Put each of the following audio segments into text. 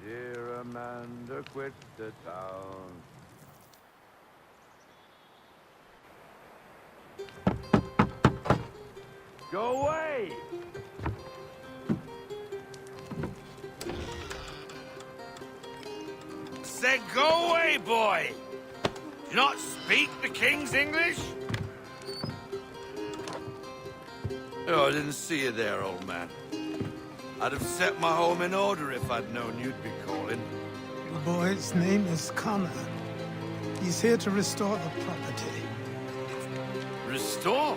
dear Amanda, quit the town. Go away! Said go away, boy! Do you not speak the King's English? Oh, I didn't see you there, old man. I'd have set my home in order if I'd known you'd be calling. The boy's name is Connor. He's here to restore the property. Restore?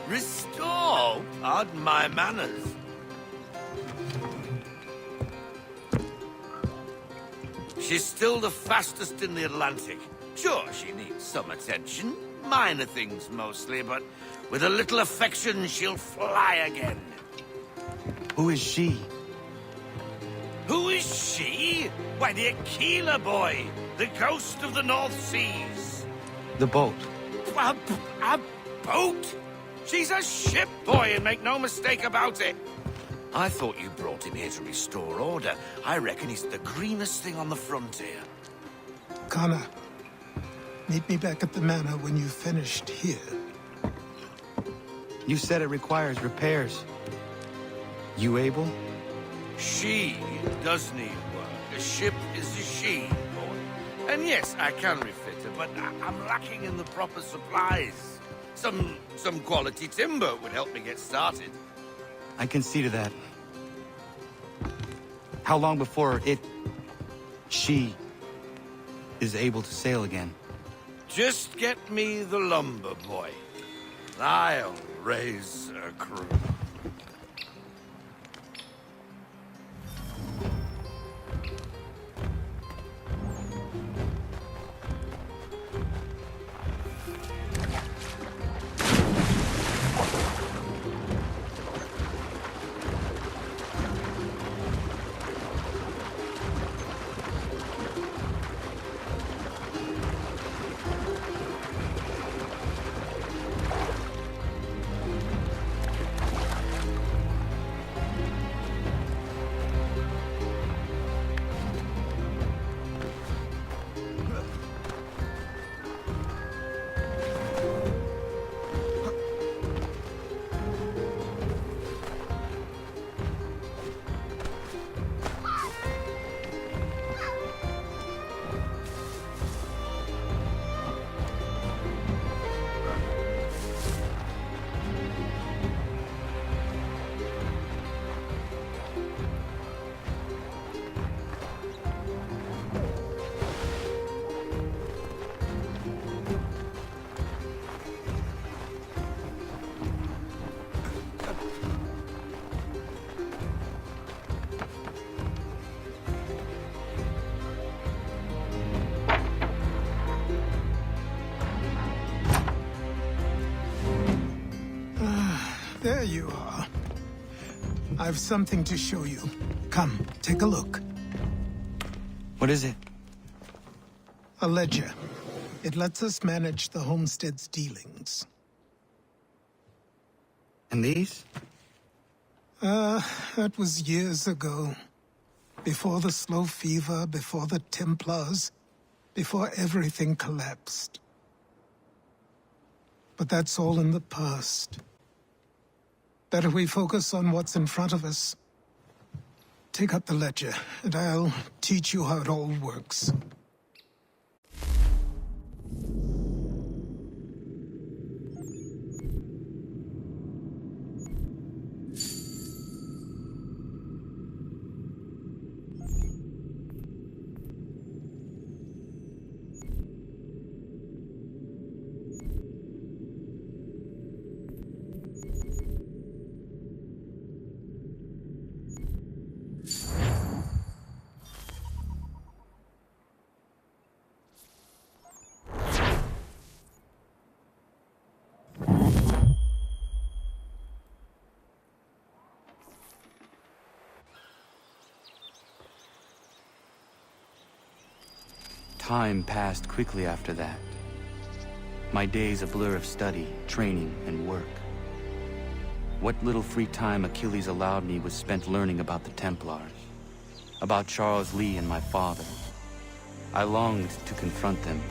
Restore? Pardon my manners. She's still the fastest in the Atlantic. Sure, she needs some attention. Minor things mostly, but with a little affection, she'll fly again. Who is she? Who is she? Why, the Aquila boy, the ghost of the North Seas. The boat. A boat? She's a ship, boy, and make no mistake about it. I thought you brought him here to restore order. I reckon he's the greenest thing on the frontier. Connor, meet me back at the manor when you've finished here. You said it requires repairs. You able? She does need work. A ship is a she, boy. And yes, I can refit her, but I'm lacking in the proper supplies. Some quality timber would help me get started. I can see to that. How long before she, is able to sail again? Just get me the lumber, boy. I'll raise a crew. There you are. I've something to show you. Come, take a look. What is it? A ledger. It lets us manage the homestead's dealings. And these? That was years ago. Before the slow fever, before the Templars, before everything collapsed. But that's all in the past. Better we focus on what's in front of us. Take up the ledger, and I'll teach you how it all works. Time passed quickly after that. My days a blur of study, training, and work. What little free time Achilles allowed me was spent learning about the Templars. about Charles Lee and my father. I longed to confront them,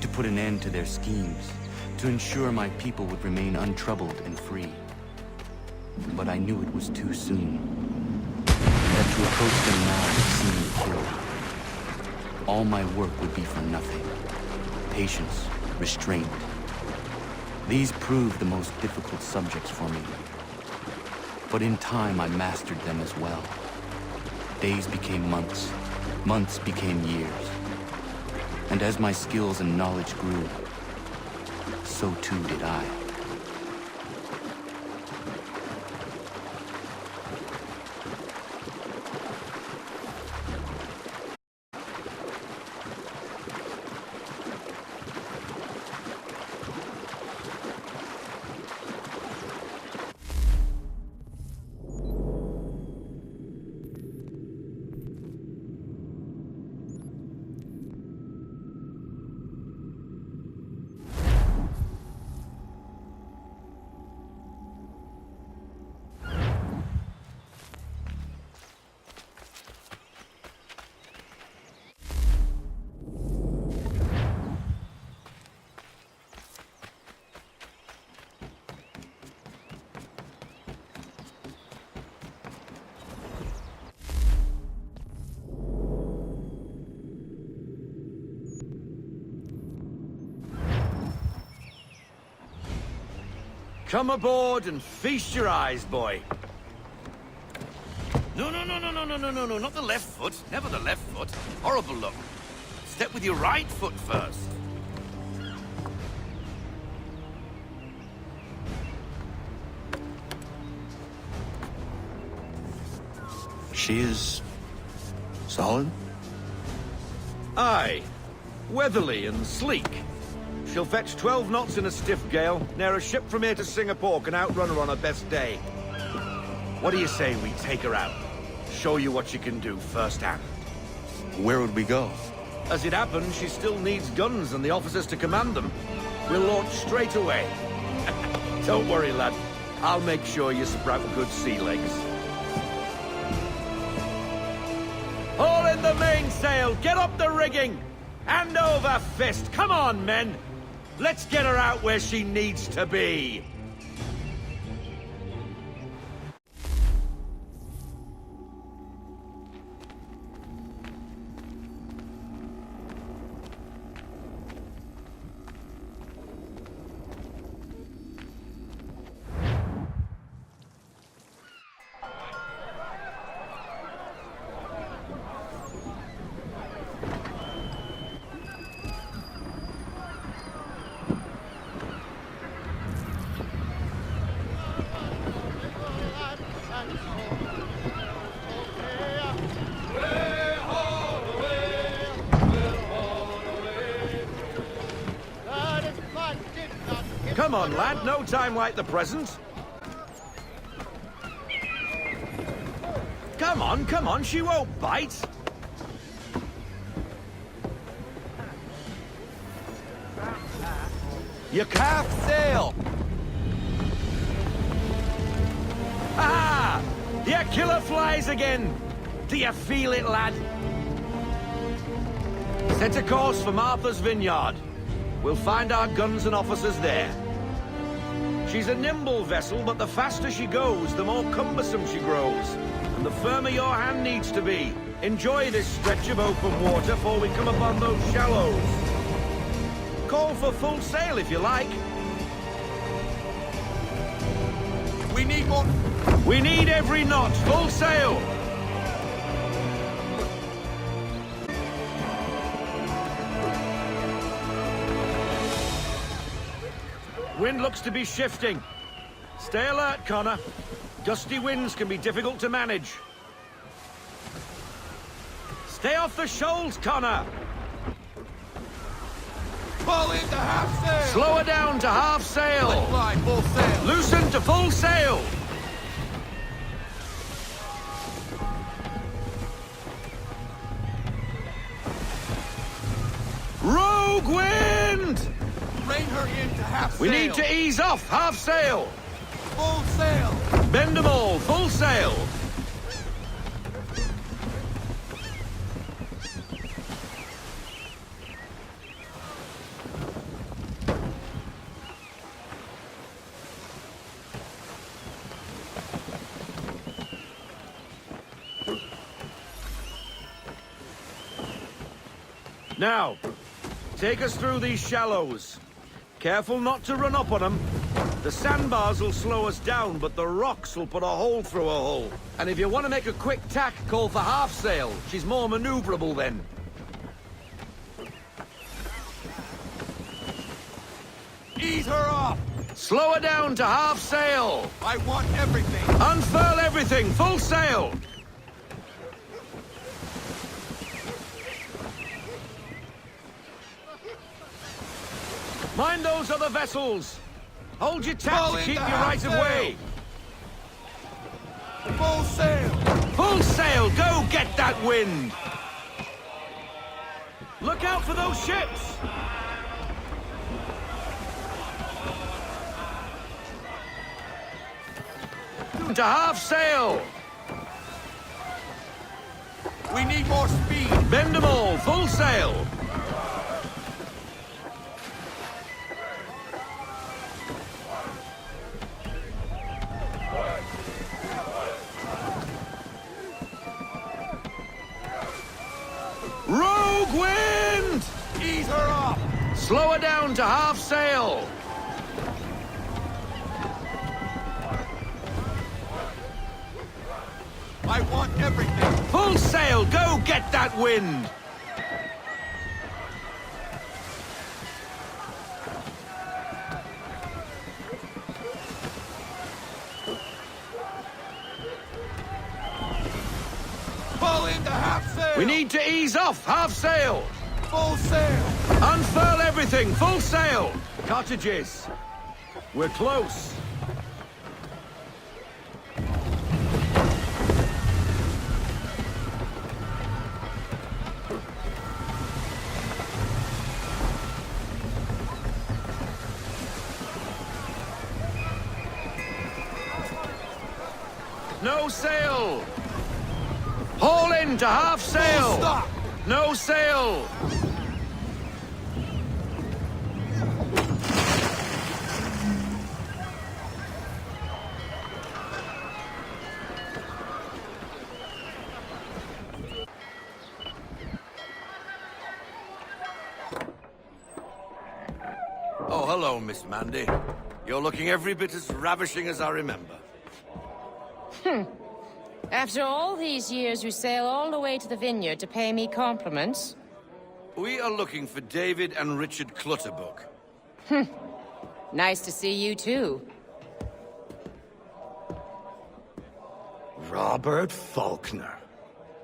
to put an end to their schemes, to ensure my people would remain untroubled and free. But I knew it was too soon. That to approach them now would see me killed. All my work would be for nothing. Patience, restraint. These proved the most difficult subjects for me. But in time, I mastered them as well. Days became months, months became years. And as my skills and knowledge grew, so too did I. Come aboard and feast your eyes, boy. No, not the left foot. Never the left foot. Horrible look. Step with your right foot first. She is solid? Aye. Weatherly and sleek. She'll fetch 12 knots in a stiff gale. Ne'er a ship from here to Singapore can outrun her on her best day. What do you say we take her out? Show you what she can do firsthand. Where would we go? As it happens, she still needs guns and the officers to command them. We'll launch straight away. Don't worry, lad. I'll make sure you sprout good sea legs. Haul in the mainsail! Get up the rigging! Hand over fist! Come on, men! Let's get her out where she needs to be! Come on, lad. No time like the present. Come on. She won't bite. You calf sail. Ah! Your killer flies again. Do you feel it, lad? Set a course for Martha's Vineyard. We'll find our guns and officers there. She's a nimble vessel, but the faster she goes, the more cumbersome she grows. And the firmer your hand needs to be. Enjoy this stretch of open water before we come upon those shallows. Call for full sail if you like. We need more. We need every knot. Full sail. Wind looks to be shifting. Stay alert, Connor. Gusty winds can be difficult to manage. Stay off the shoals, Connor. Fall into half sail! Slow her down to half sail. Let fly, full sail! Loosen to full sail. Rogue wind! Rein her into half We sail! need to ease off half sail. Full sail! Bend them all, full sail. Now, take us through these shallows. Careful not to run up on them. The sandbars will slow us down, but the rocks will put a hole through a hole. And if you want to make a quick tack, call for half sail. She's more maneuverable then. Ease her off! Slow her down to half sail. I want everything! Unfurl everything, full sail. Mind those other vessels. Hold your tack Fall to into keep your half right of sail. way. Full sail! Full sail, go get that wind. Look out for those ships. To half sail. We need more speed! Bend them all, full sail. Rogue wind! Ease her off! Slow her down to half sail. I want everything! Full sail, go get that wind. Pull into half sail! We need to ease off, half sail. full sail! Unfurl everything, full sail. Cottages. We're close. No sail! Haul in to half sail! Full stop! No sail! Oh, hello, Miss Mandy. You're looking every bit as ravishing as I remember. After all these years, you sail all the way to the vineyard to pay me compliments? We are looking for David and Richard Clutterbuck. Nice to see you, too. Robert Faulkner.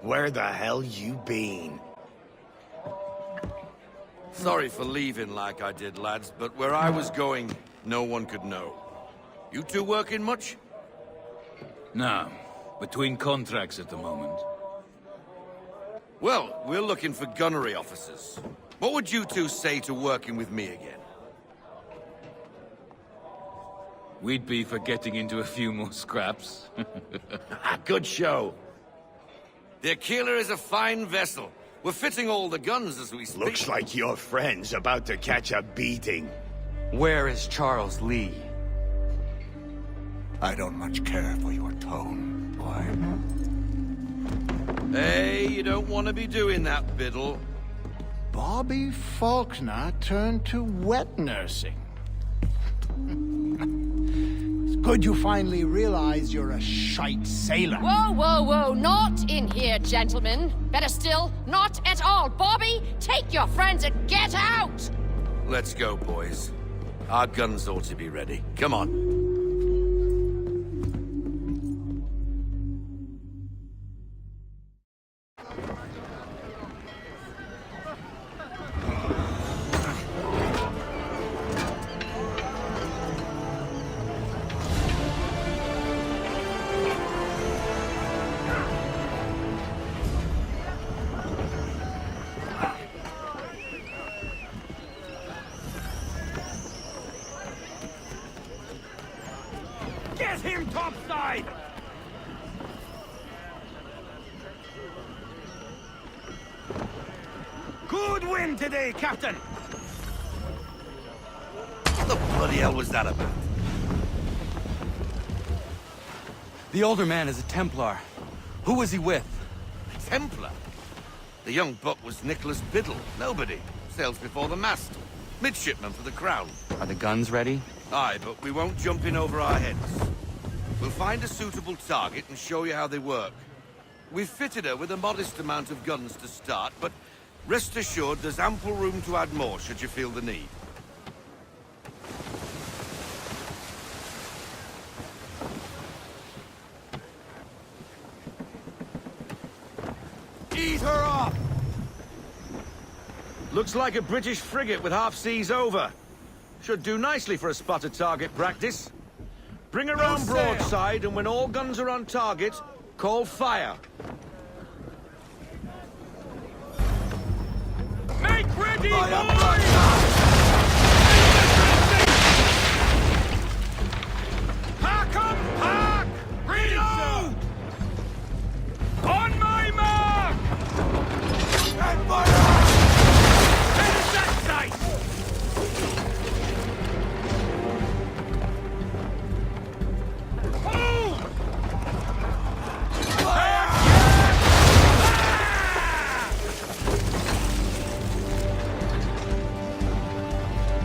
Where the hell you been? Sorry for leaving like I did, lads, but where I was going, no one could know. You two working much? No. Between contracts at the moment. Well, we're looking for gunnery officers. What would you two say to working with me again? We'd be for getting into a few more scraps. Good show. The Aquila is a fine vessel. We're fitting all the guns as we speak. Looks like your friend's about to catch a beating. Where is Charles Lee? I don't much care for your tone, boy. Hey, you don't want to be doing that, Biddle. Bobby Faulkner turned to wet nursing. It's good you finally realize you're a shite sailor. Whoa, whoa, whoa, not in here, gentlemen. Better still, not at all. Bobby, take your friends and get out! Let's go, boys. Our guns ought to be ready. Come on. Get him topside! Good wind today, Captain! What the bloody hell was that about? The older man is a Templar. Who was he with? Templar. The young buck was Nicholas Biddle. Nobody. Sails before the mast. Midshipman for the Crown. Are the guns ready? Aye, but we won't jump in over our heads. We'll find a suitable target and show you how they work. We've fitted her with a modest amount of guns to start, but rest assured there's ample room to add more should you feel the need. Ease her up! Looks like a British frigate with half seas over. Should do nicely for a spotted target practice. Bring her round sail. broadside, and when all guns are on target, call fire. Make ready, Pack 'em, pack! Reload! On my mark! And fire! Finish that sight! Hold! Fire!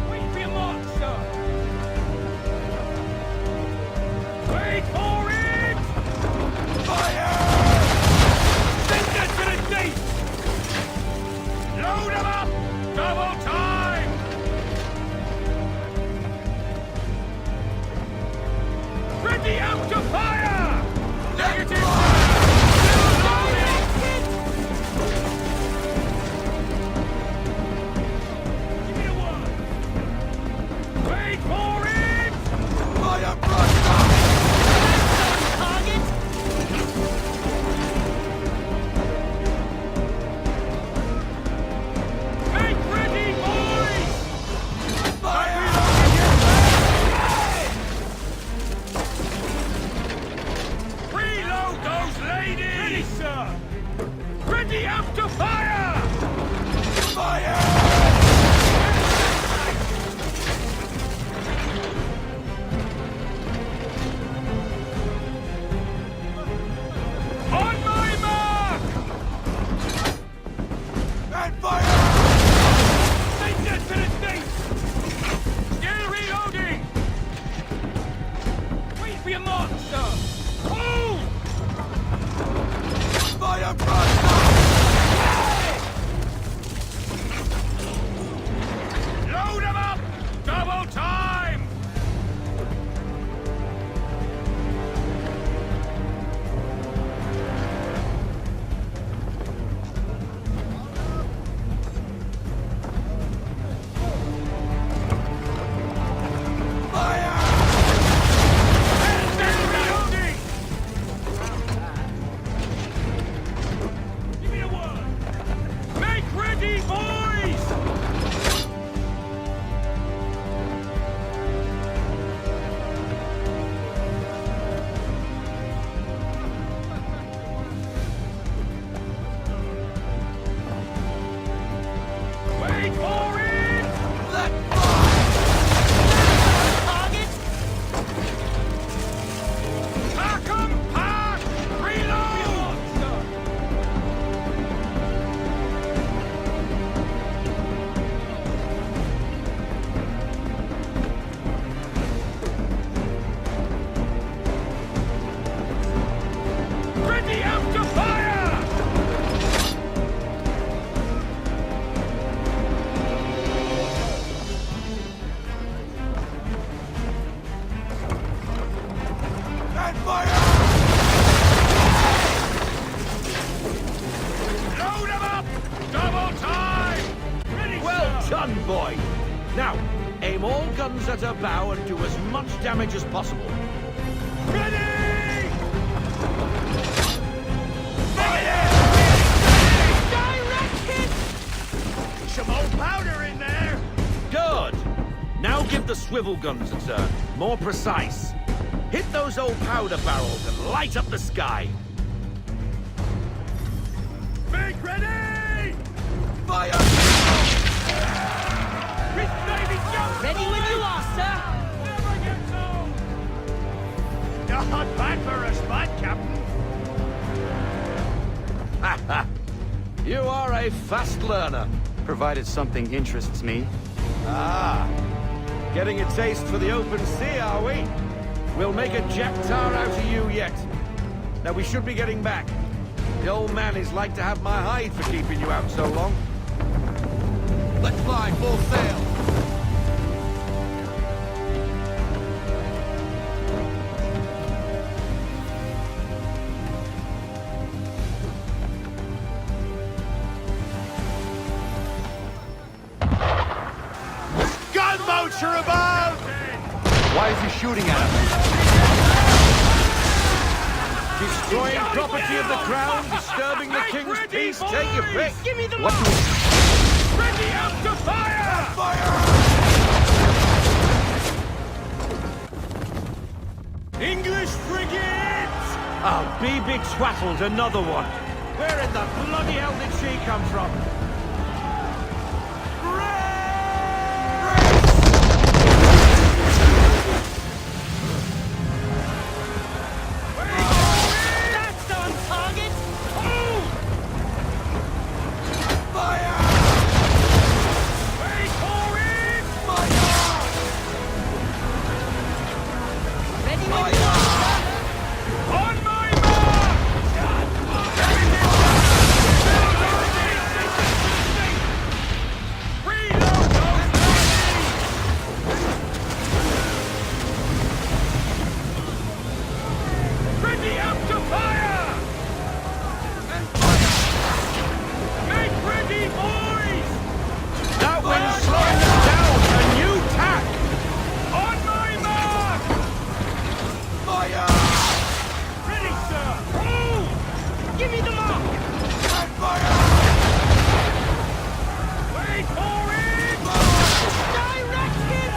Wait for your mark, sir! Wait for it! Fire! Send that to the deep! Load 'em up! Double time! Ready out to fire! Negative fire! Still loading! Give me a one! Wait for it! Fire brush! Target! Make ready, boys! Fire! Reload those ladies! Ready, sir! Ready out to fire! Fire! On my mark! And fire! Take that to the deep! Still reloading! Wait for your mark, sir! Hold! Fire brush! Load 'em up! Double time! Fire! Still reloading! Give me a word! Make ready, boys! Wait for it! Let target! Pack 'em, pack! Reload! Ready out to fire! And fire! Load 'em up! Double time! Ready, Well sir! done, boy! Now, aim all guns at her bow and do as much damage as possible. Ready! Fire! Direct hit! Some old powder in there! Good! Now give the swivel guns a turn. More precise. Hit those old powder barrels and light up the sky. Make ready! Fire! His Navy jump! Ready when you are, sir. Never gets old! Not bad for a spot, Captain. You are a fast learner. Provided something interests me. Ah, getting a taste for the open sea, are we? We'll make a Jack-Tar out of you yet. Now we should be getting back. The old man is like to have my hide for keeping you out so long. Let's fly full sail. Gunboats are above! Why is he shooting at us? Destroying property of the crown, disturbing the king's peace, take your pick. Give me the What do we... Ready up to fire! English frigates! Oh, be twaddled, another one. Where in the bloody hell did she come from? That's on target! Oh! Wait for it! Ready when On my mark! Reload those ladies! Ready up to fire! Make ready, boys! That wind's slowing us down. A new tack. On my mark! Ready, sir! Move! Give me the mark! Wait for it! Direct hit!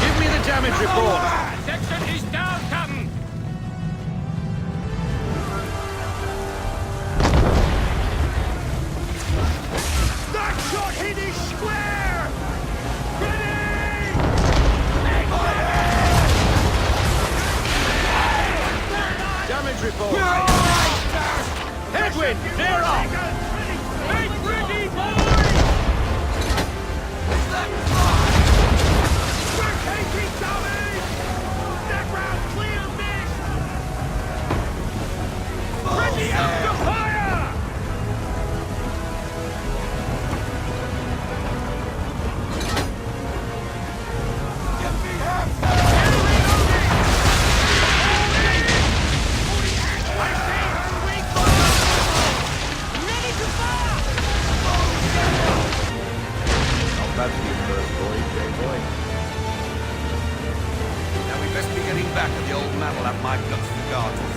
Give me the damage report. Section is down, Captain! That shot hit his square! Ready! Damage report. Headwind, near off. Make ready, boys! We're taking damage! Background clear, miss! Ready up to fire! That's your first voyage, boy. Now we best be getting back, or the old man will have my guts regardless.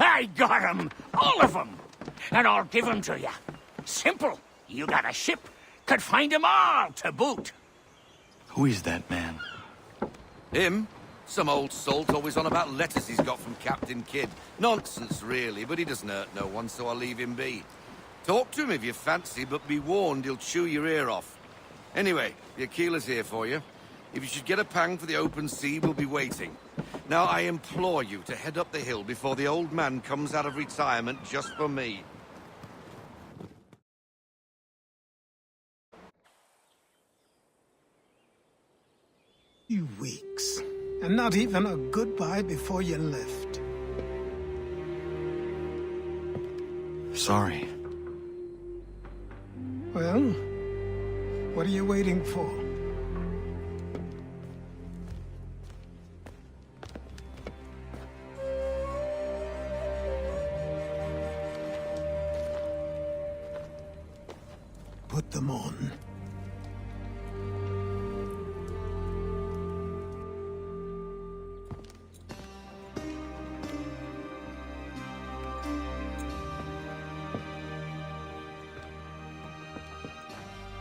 I got 'em! All of 'em! And I'll give 'em to you. Simple. You got a ship, could find 'em all to boot. Who is that man? Him? Some old salt always on about letters he's got from Captain Kidd. Nonsense, really, but he doesn't hurt no one, so I'll leave him be. Talk to him if you fancy, but be warned he'll chew your ear off. Anyway, the Aquila's here for you. If you should get a pang for the open sea, we'll be waiting. Now, I implore you to head up the hill before the old man comes out of retirement just for me. You weeks. And not even a goodbye before you left. Sorry. Well, what are you waiting for? put them on.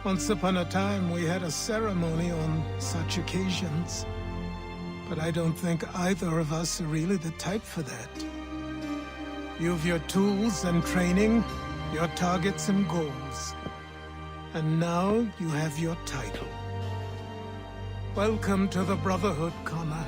Once upon a time, we had a ceremony on such occasions. But I don't think either of us are really the type for that. You've your tools and training, your targets and goals. And now you have your title. Welcome to the Brotherhood, Connor.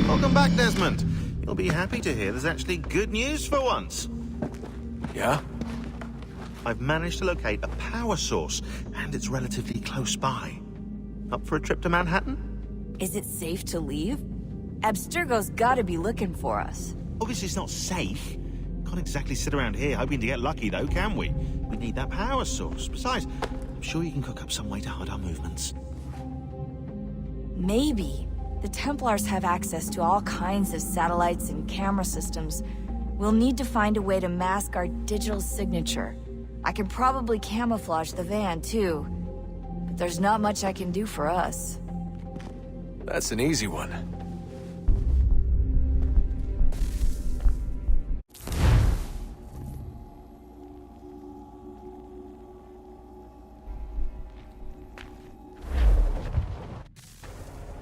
Welcome back, Desmond. You'll be happy to hear there's actually good news for once. Yeah? I've managed to locate a power source, and it's relatively close by. Up for a trip to Manhattan? Is it safe to leave? Abstergo's gotta be looking for us. Obviously it's not safe. Can't exactly sit around here hoping to get lucky, though, can we? We need that power source. Besides, I'm sure you can cook up some way to hide our movements. Maybe. The Templars have access to all kinds of satellites and camera systems. We'll need to find a way to mask our digital signature. I can probably camouflage the van, too. But there's not much I can do for us. That's an easy one.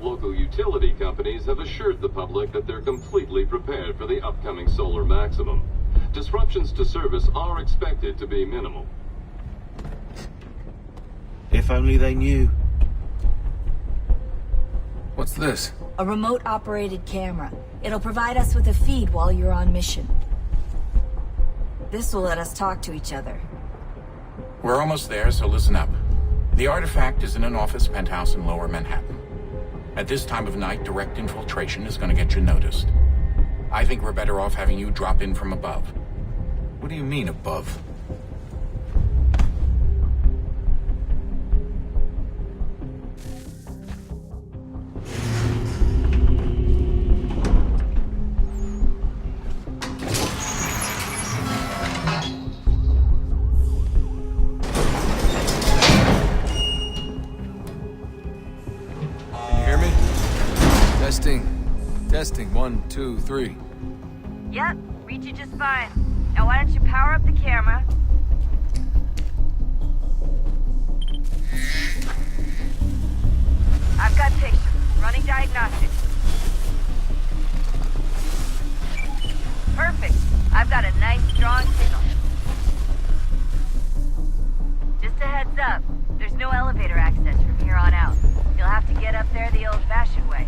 Local utility companies have assured the public that they're completely prepared for the upcoming solar maximum. Disruptions to service are expected to be minimal. If only they knew. What's this? A remote-operated camera. It'll provide us with a feed while you're on mission. This will let us talk to each other. We're almost there, so listen up. The artifact is in an office penthouse in Lower Manhattan. At this time of night, direct infiltration is going to get you noticed. I think we're better off having you drop in from above. What do you mean, above? Testing, 1, 2, 3. Yep, read you just fine. Now why don't you power up the camera? I've got pictures. Running diagnostics. Perfect. I've got a nice, strong signal. Just a heads up, there's no elevator access from here on out. You'll have to get up there the old-fashioned way.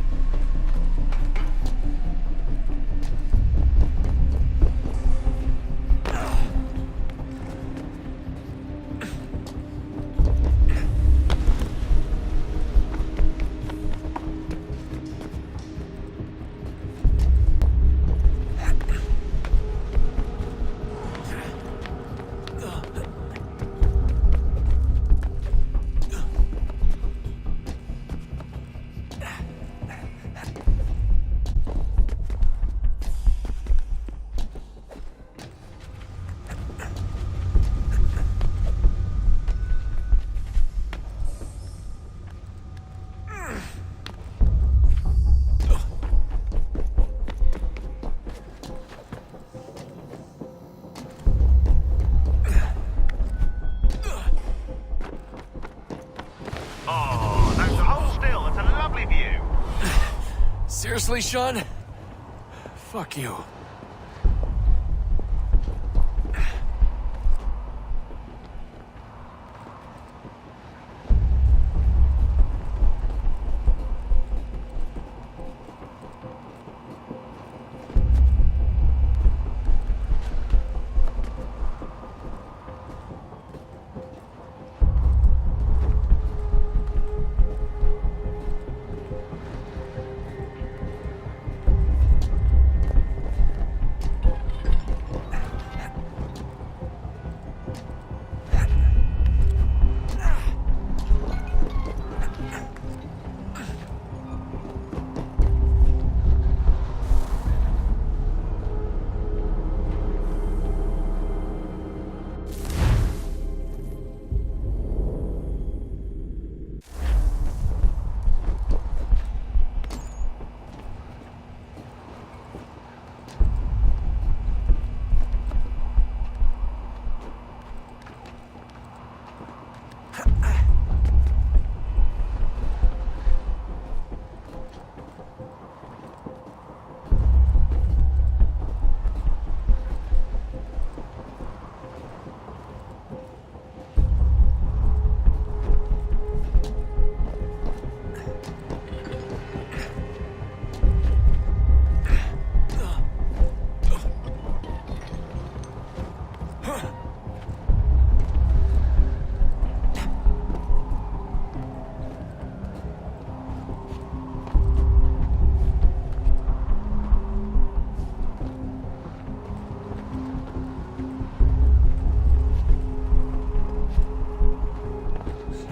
Seriously, Sean? Fuck you.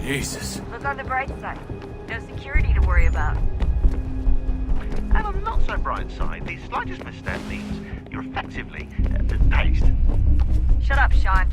Jesus. Look on the bright side. No security to worry about. And on the not so bright side, the slightest misstep means you're effectively paced. Shut up, Sean.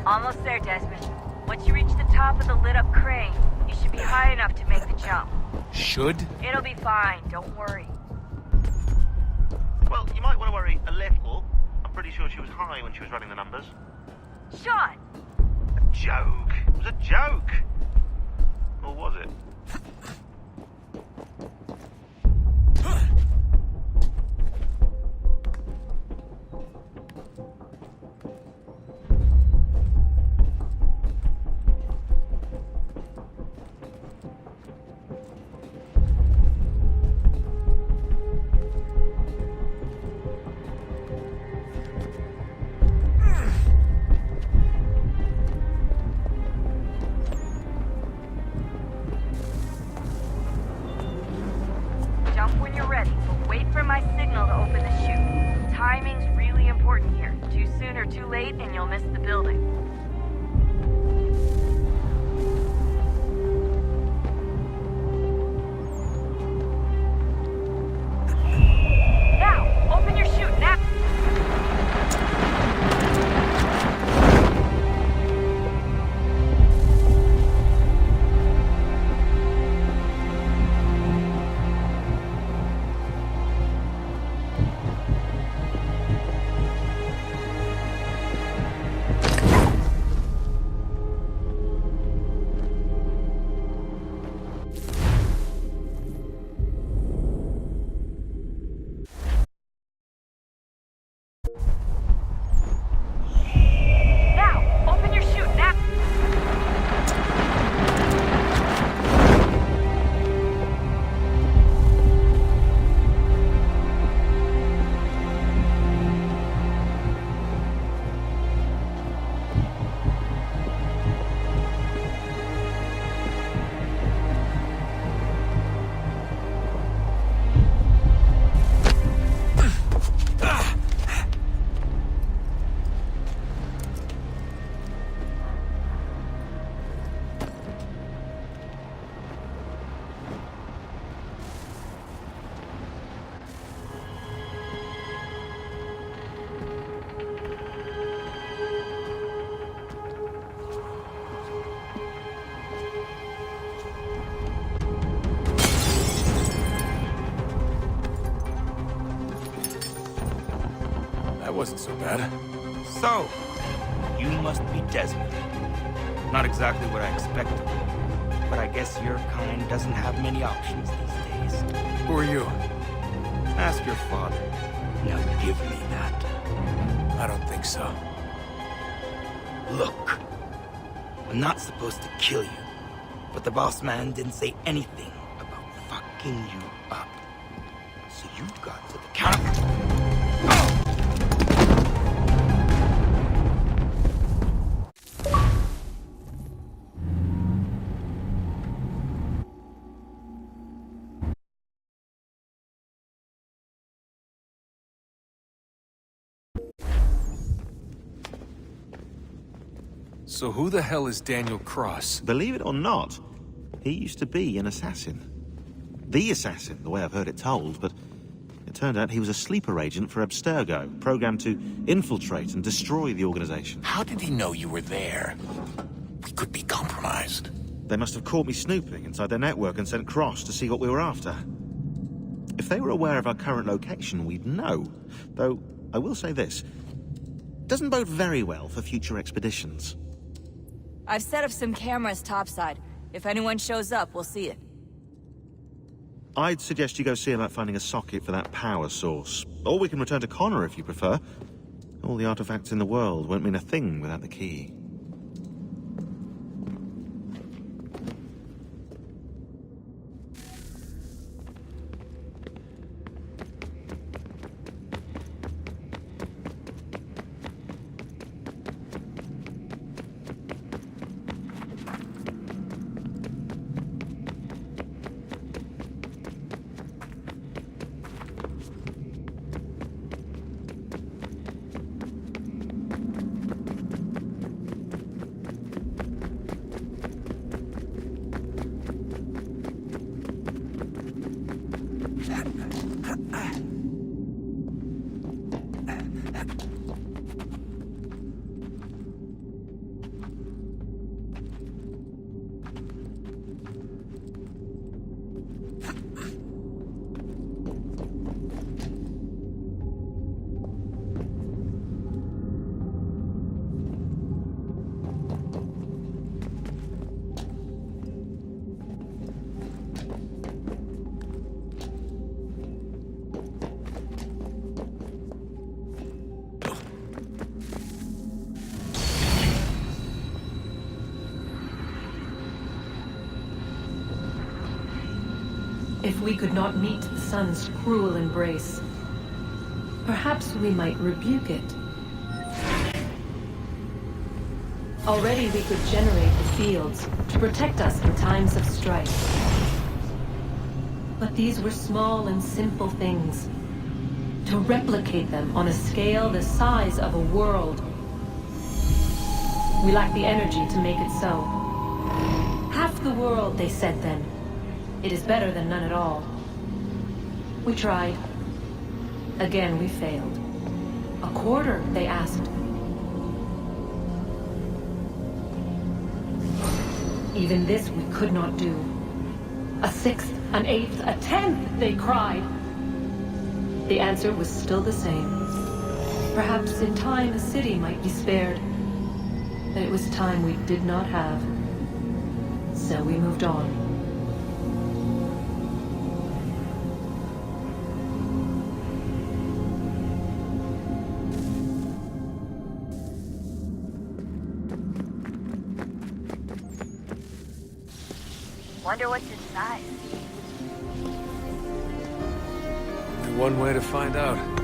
Almost there, Desmond. Once you reach the top of the lit-up crane, you should be high enough to make the jump. Should? It'll be fine, don't worry. Well, you might want to worry a little. I'm pretty sure she was high when she was running the numbers. Sean! A joke. It was a joke. Or was it? and you'll miss the building. Now, open your chute now. That wasn't so bad. So, you must be Desmond. Not exactly what I expected, but I guess your kind doesn't have many options these days. Who are you? Ask your father. Now give me that. I don't think so. Look, I'm not supposed to kill you, but the boss man didn't say anything about fucking you up. So you got to the counter. So who the hell is Daniel Cross? Believe it or not, he used to be an assassin. The assassin, the way I've heard it told, but it turned out he was a sleeper agent for Abstergo, programmed to infiltrate and destroy the organization. How did he know you were there? We could be compromised. They must have caught me snooping inside their network and sent Cross to see what we were after. If they were aware of our current location, we'd know. Though, I will say this. Doesn't bode very well for future expeditions. I've set up some cameras topside. If anyone shows up, we'll see it. I'd suggest you go see about finding a socket for that power source. Or we can return to Connor if you prefer. All the artifacts in the world won't mean a thing without the key. If we could not meet the sun's cruel embrace, perhaps we might rebuke it. Already we could generate the fields to protect us in times of strife. But these were small and simple things. To replicate them on a scale the size of a world We lack the energy to make it so. Half the world, they said then. It is better than none at all. We tried. Again, we failed. A quarter, they asked. Even this we could not do. A sixth, an eighth, a tenth, they cried. The answer was still the same. Perhaps in time a city might be spared. But it was time we did not have. So we moved on. Wonder what's inside. Only one way to find out.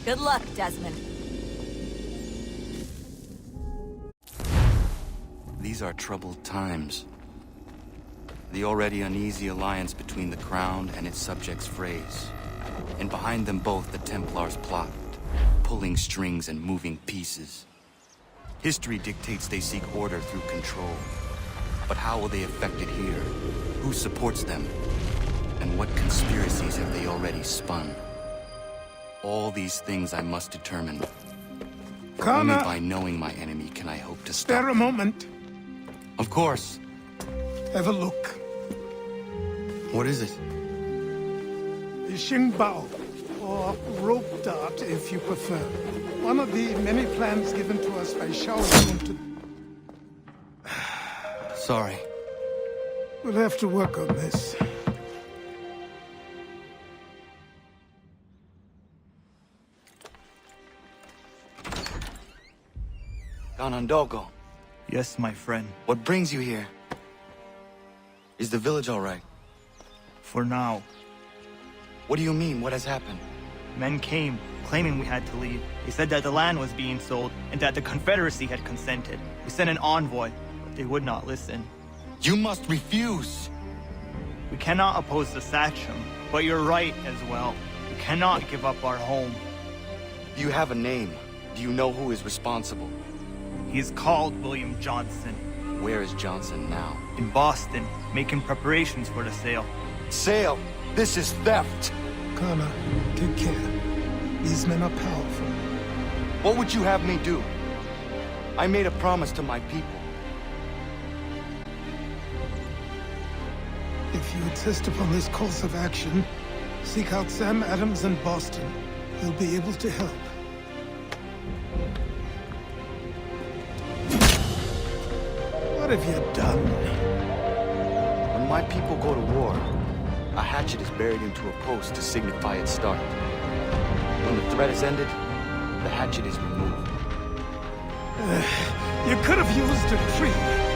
Good luck, Desmond. These are troubled times. The already uneasy alliance between the Crown and its subjects frays. And behind them both the Templars plot, pulling strings and moving pieces. History dictates they seek order through control. But how will they affect it here? Who supports them? And what conspiracies have they already spun? All these things I must determine. Connor, only by knowing my enemy can I hope to stop. spare a moment. Of course. Have a look. What is it? The Xingbao, or rope dart if you prefer. One of the many plans given to us by Shao Yun to... Sorry. We'll have to work on this. Ganondogo. Yes, my friend. What brings you here? Is the village all right? For now. What do you mean? What has happened? Men came, claiming we had to leave. They said that the land was being sold, and that the Confederacy had consented. We sent an envoy, but they would not listen. You must refuse! We cannot oppose the Sachem, but you're right as well. We cannot give up our home. Do you have a name? Do you know who is responsible? He is called William Johnson. Where is Johnson now? In Boston, making preparations for the sale. Sale! This is theft! Connor, take care. These men are powerful. What would you have me do? I made a promise to my people. If you insist upon this course of action, seek out Sam Adams in Boston. He'll be able to help. What have you done? When my people go to war, a hatchet is buried into a post to signify its start. When the threat is ended, the hatchet is removed. You could have used a tree.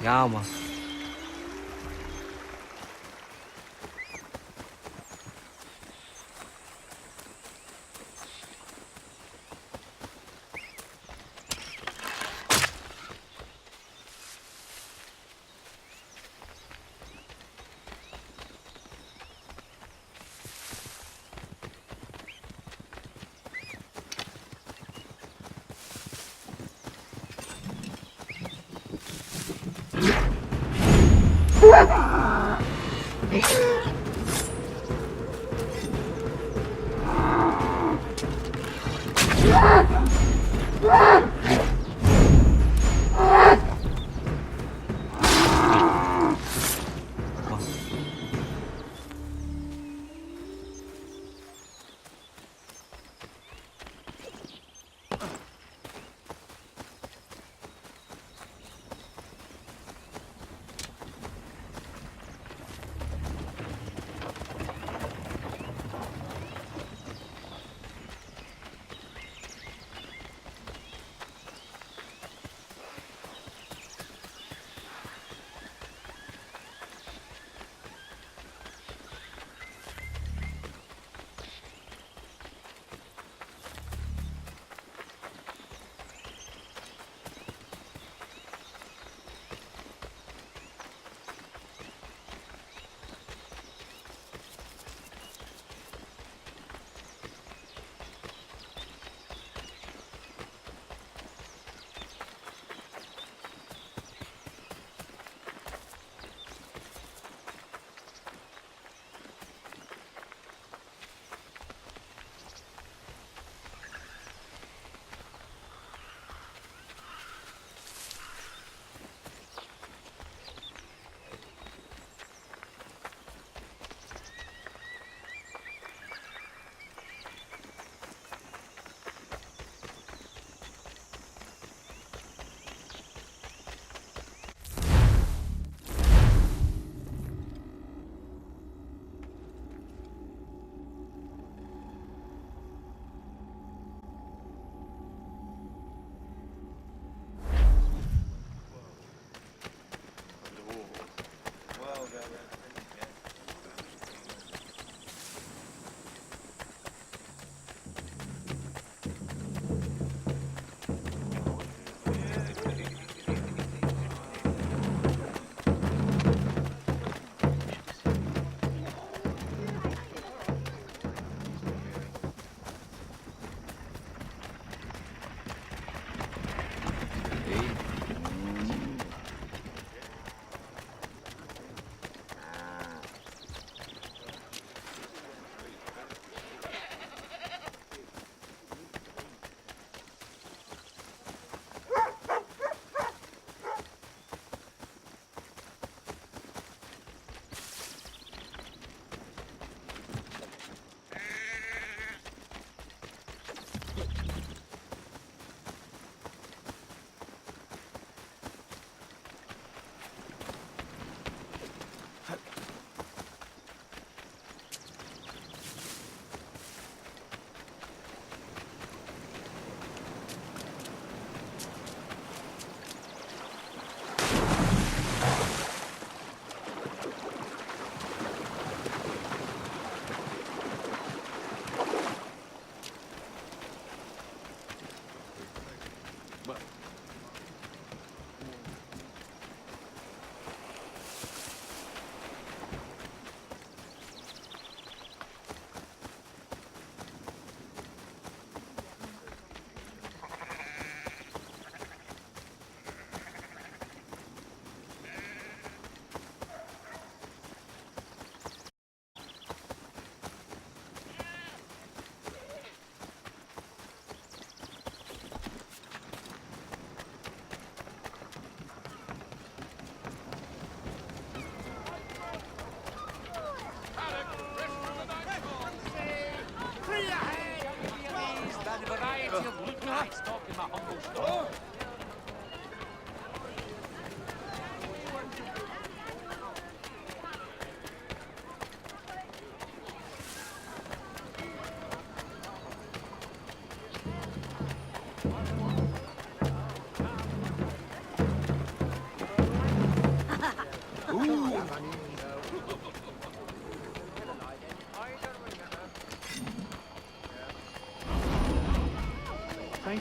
Yeah, man.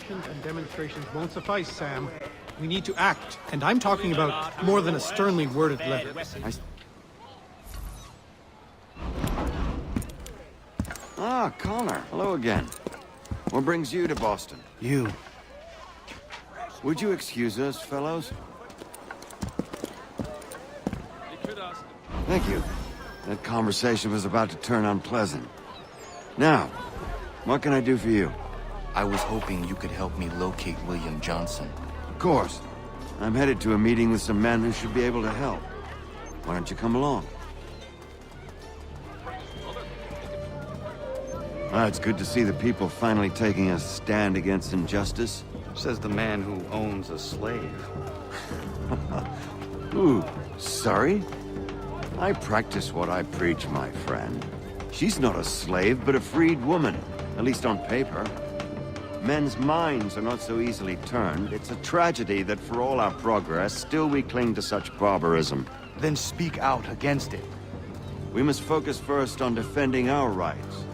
celebrations and demonstrations won't suffice, Sam. We need to act, and I'm talking about more than a sternly worded letter. Ah, Connor. Hello again. What brings you to Boston? You. Would you excuse us, fellows? Thank you. That conversation was about to turn unpleasant. Now, what can I do for you? I was hoping you could help me locate William Johnson. Of course. I'm headed to a meeting with some men who should be able to help. Why don't you come along? Ah, it's good to see the people finally taking a stand against injustice. Says the man who owns a slave. Ooh, sorry? I practice what I preach, my friend. She's not a slave, but a freed woman, at least on paper. Men's minds are not so easily turned. It's a tragedy that for all our progress, still we cling to such barbarism. Then speak out against it. We must focus first on defending our rights.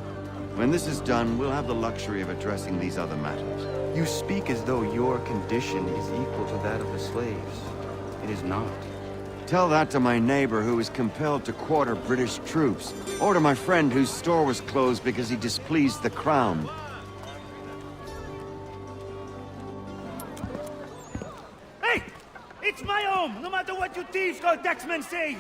When this is done, we'll have the luxury of addressing these other matters. You speak as though your condition is equal to that of the slaves. It is not. Tell that to my neighbor who was compelled to quarter British troops, or to my friend whose store was closed because he displeased the crown. Hey! It's my home, no matter what you thieves called taxmen say!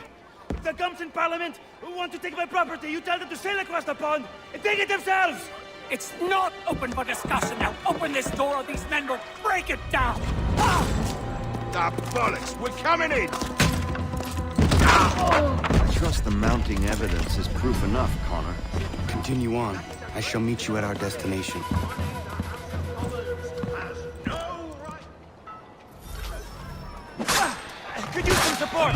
If the gums in Parliament who want to take my property, you tell them to sail across the pond and take it themselves! It's not open for discussion now. Open this door or these men will break it down. Ah, bollocks! We're coming in! I trust the mounting evidence is proof enough, Connor. Continue on. I shall meet you at our destination. Could use some support!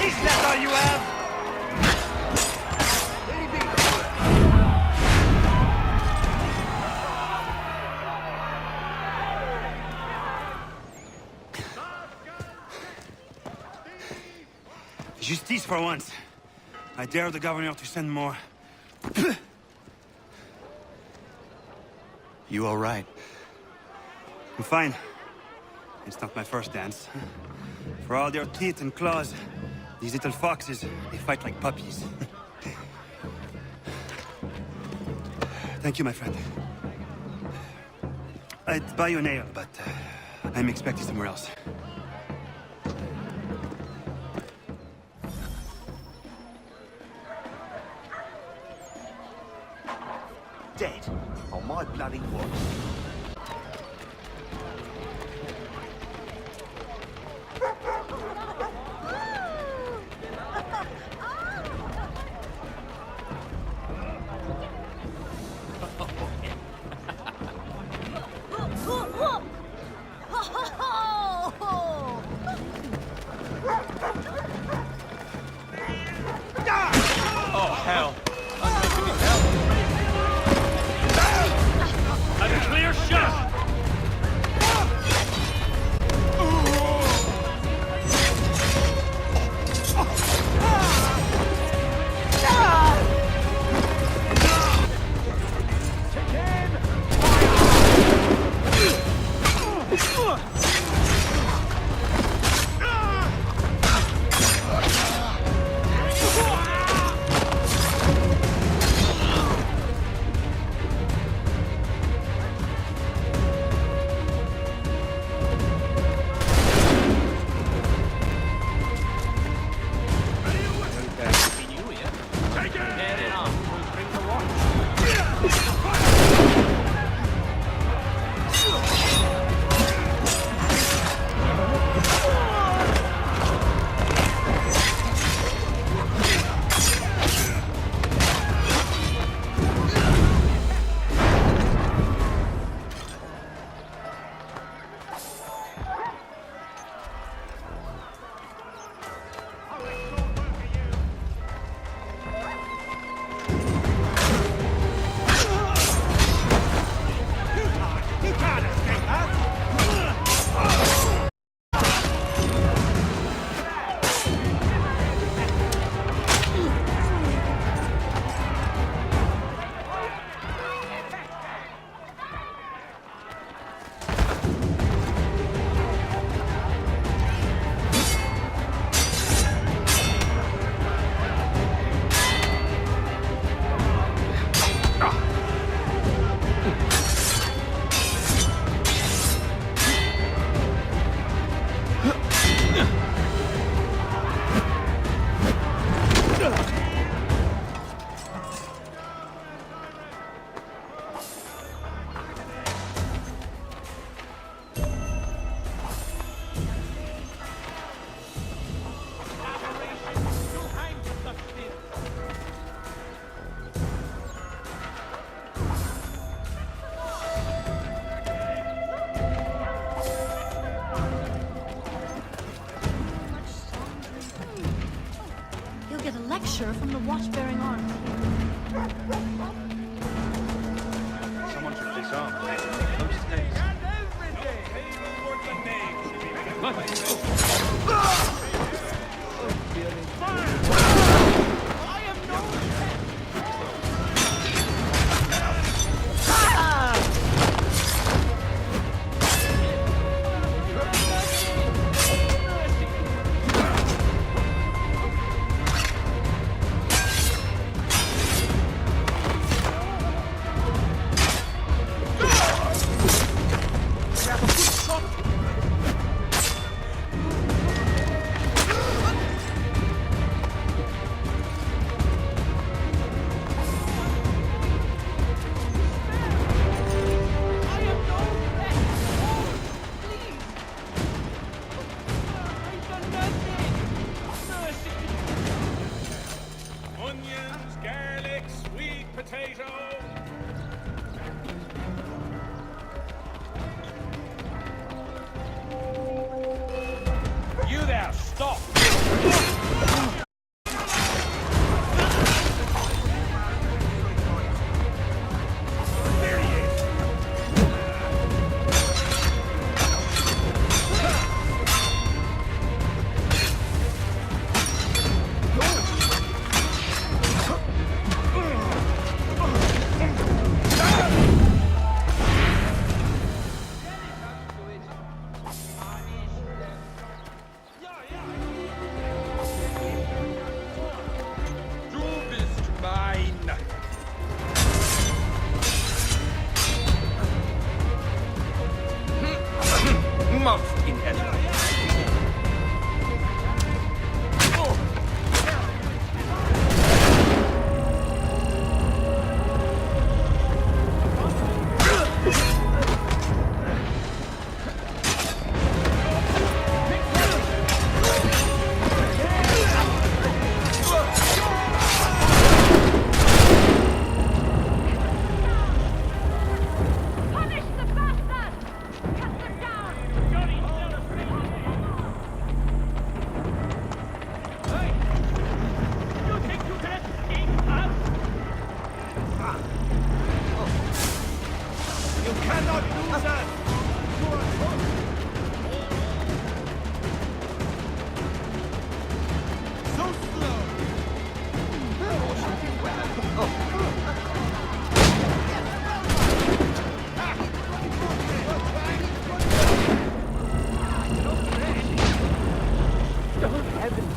Is that all you have? Justice for once. I dare the governor to send more. You all right? I'm fine. It's not my first dance. For all their teeth and claws, these little foxes, they fight like puppies. Thank you, my friend. I'd buy you an ale, but I'm expecting somewhere else. Dead on my bloody watch. oh, hell. Have a clear pressure from the watch-bearing arms. Someone should disarm. Post haste. Onions, garlic, sweet potato. You there, stop! There he is! Du bist mein! Mouth in head. Punish the bastard! Cut them down! Johnny, hey! You think you can escape us? You cannot lose us! You are hooked! So slow! Don't heavens!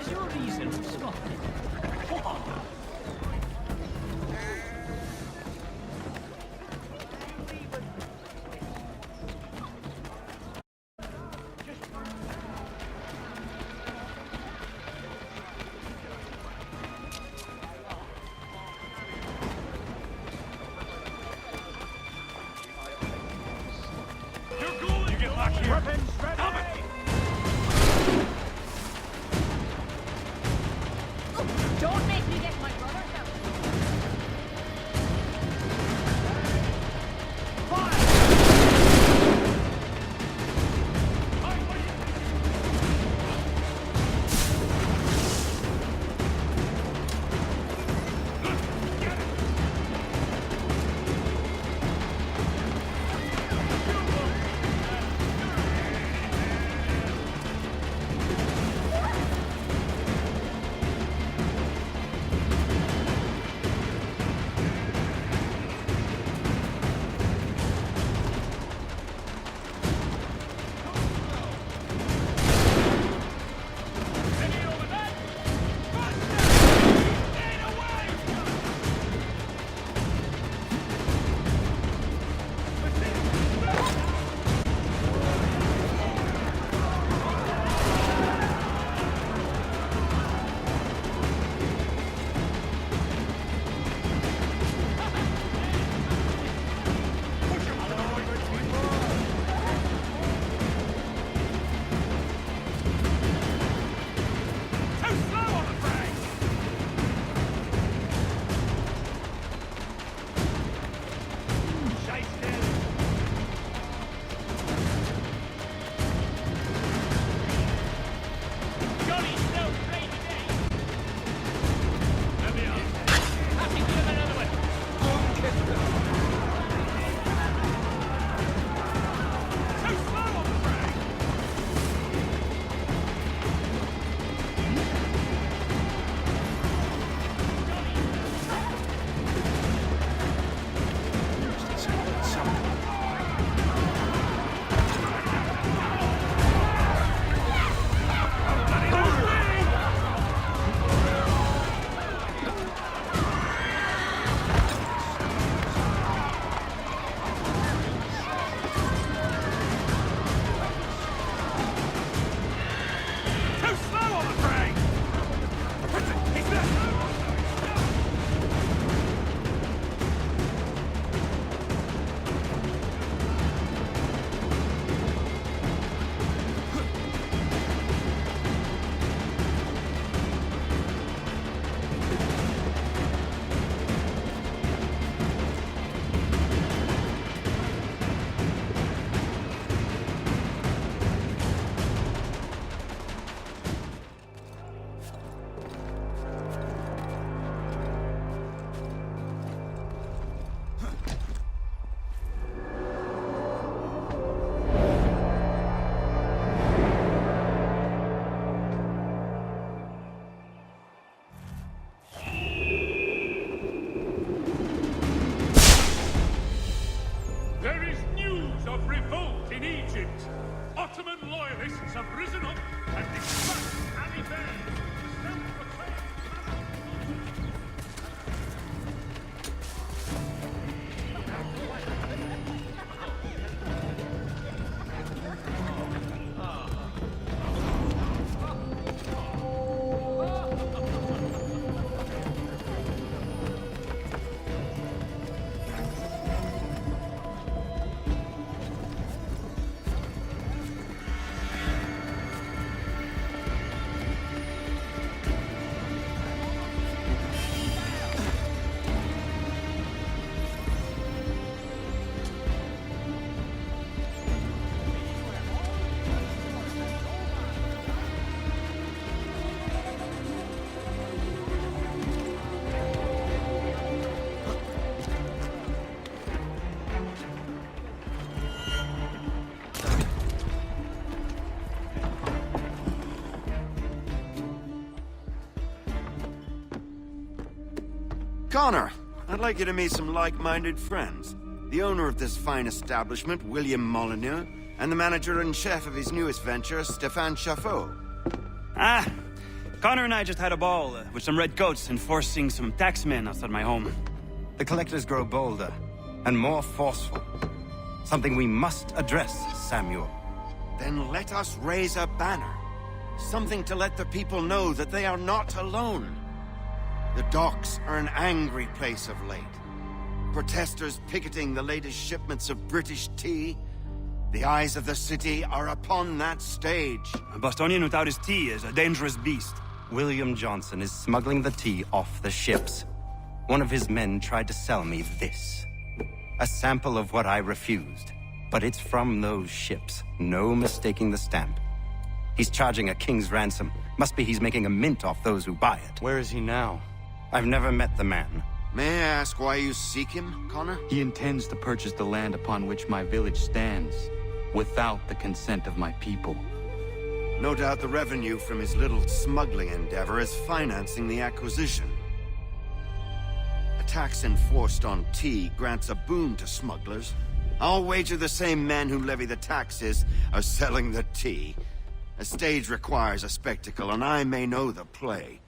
Is your reason for Scotland? You get back here! Weapons ready! Don't make me get my risen up and dispatched Annie Baird, self-proclaimed Connor, I'd like you to meet some like-minded friends. The owner of this fine establishment, William Molyneux, and the manager and chef of his newest venture, Stéphane Chaffeau. Ah, Connor and I just had a ball with some red coats enforcing some taxmen outside my home. The collectors grow bolder and more forceful. Something we must address, Samuel. Then let us raise a banner. Something to let the people know that they are not alone. The docks are an angry place of late. Protesters picketing the latest shipments of British tea. The eyes of the city are upon that stage. A Bostonian without his tea is a dangerous beast. William Johnson is smuggling the tea off the ships. One of his men tried to sell me this. A sample of what I refused. But it's from those ships. No mistaking the stamp. He's charging a king's ransom. Must be he's making a mint off those who buy it. Where is he now? I've never met the man. May I ask why you seek him, Connor? He intends to purchase the land upon which my village stands, without the consent of my people. No doubt the revenue from his little smuggling endeavor is financing the acquisition. A tax enforced on tea grants a boon to smugglers. I'll wager the same men who levy the taxes are selling the tea. A stage requires a spectacle, and I may know the play.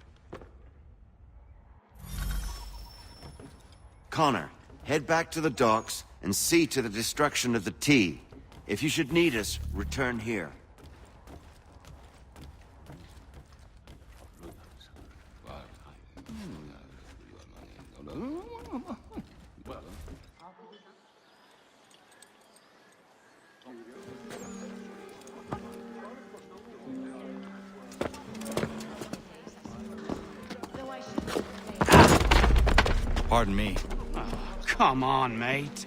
Connor, head back to the docks and see to the destruction of the tea. If you should need us, return here. Pardon me. Come on, mate.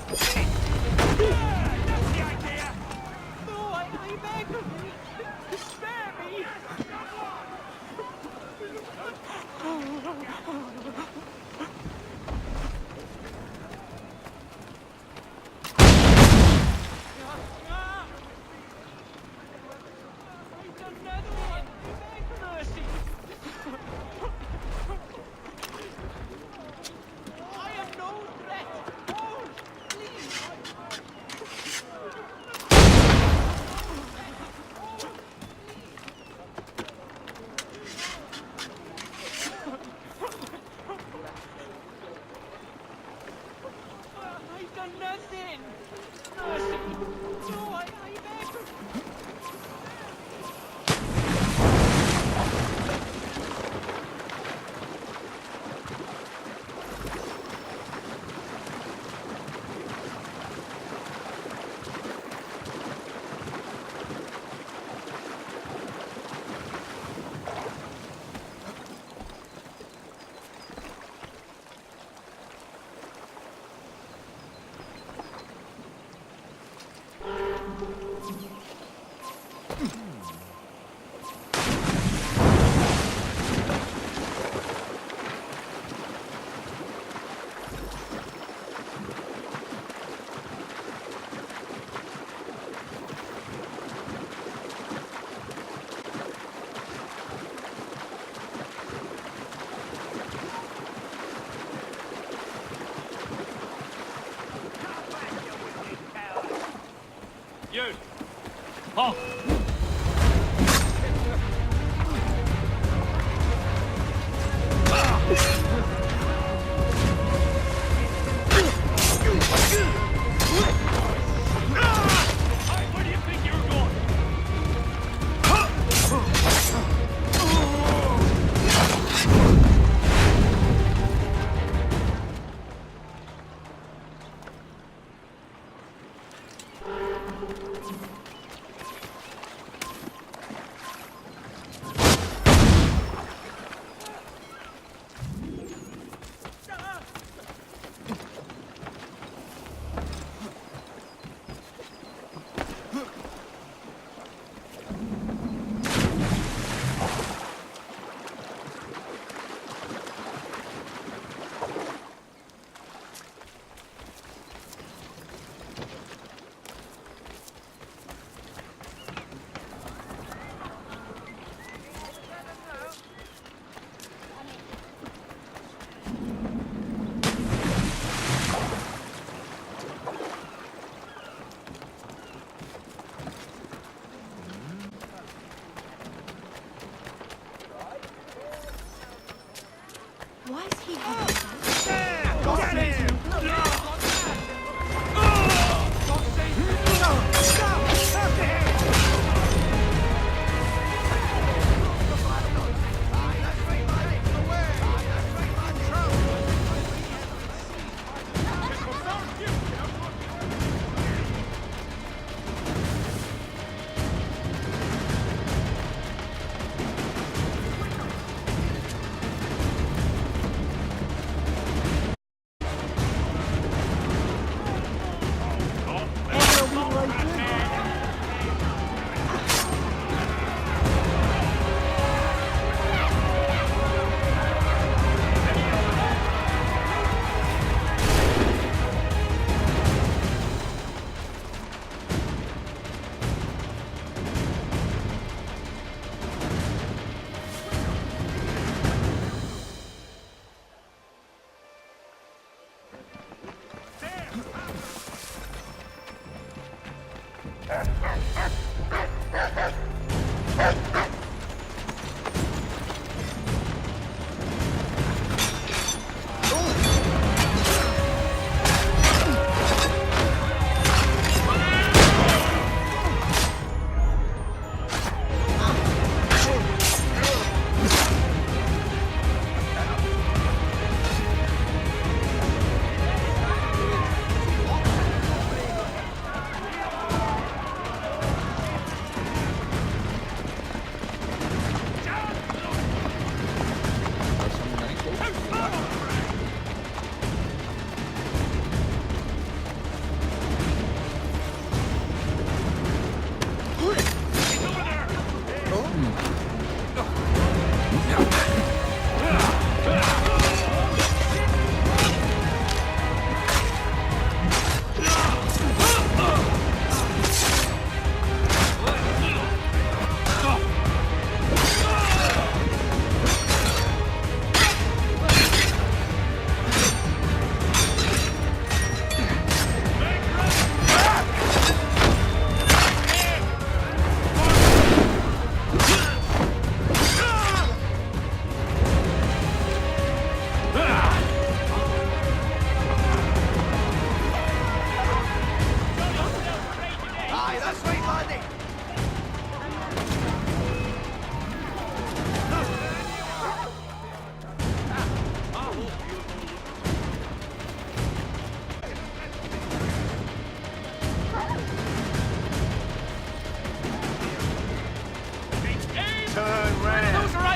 That's the idea! No, I beg of you! Spare me! I've done nothing! Beg for mercy! I am no threat! Hold! Please! I've done nothing! Mercy! No, I beg of you! You! Halt! Where do you think you're going? Why is he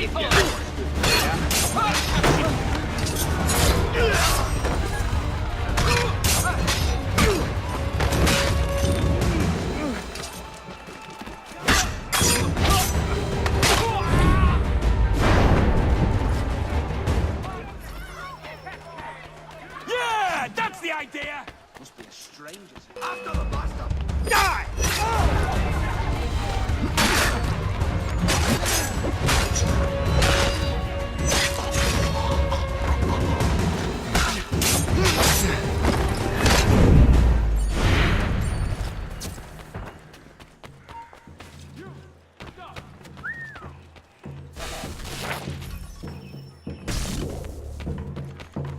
rifle! Yeah, that's the idea! Must be a stranger. After the bastard! Die!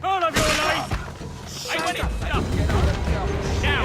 Hold on, your life! I want it! Stop! Now!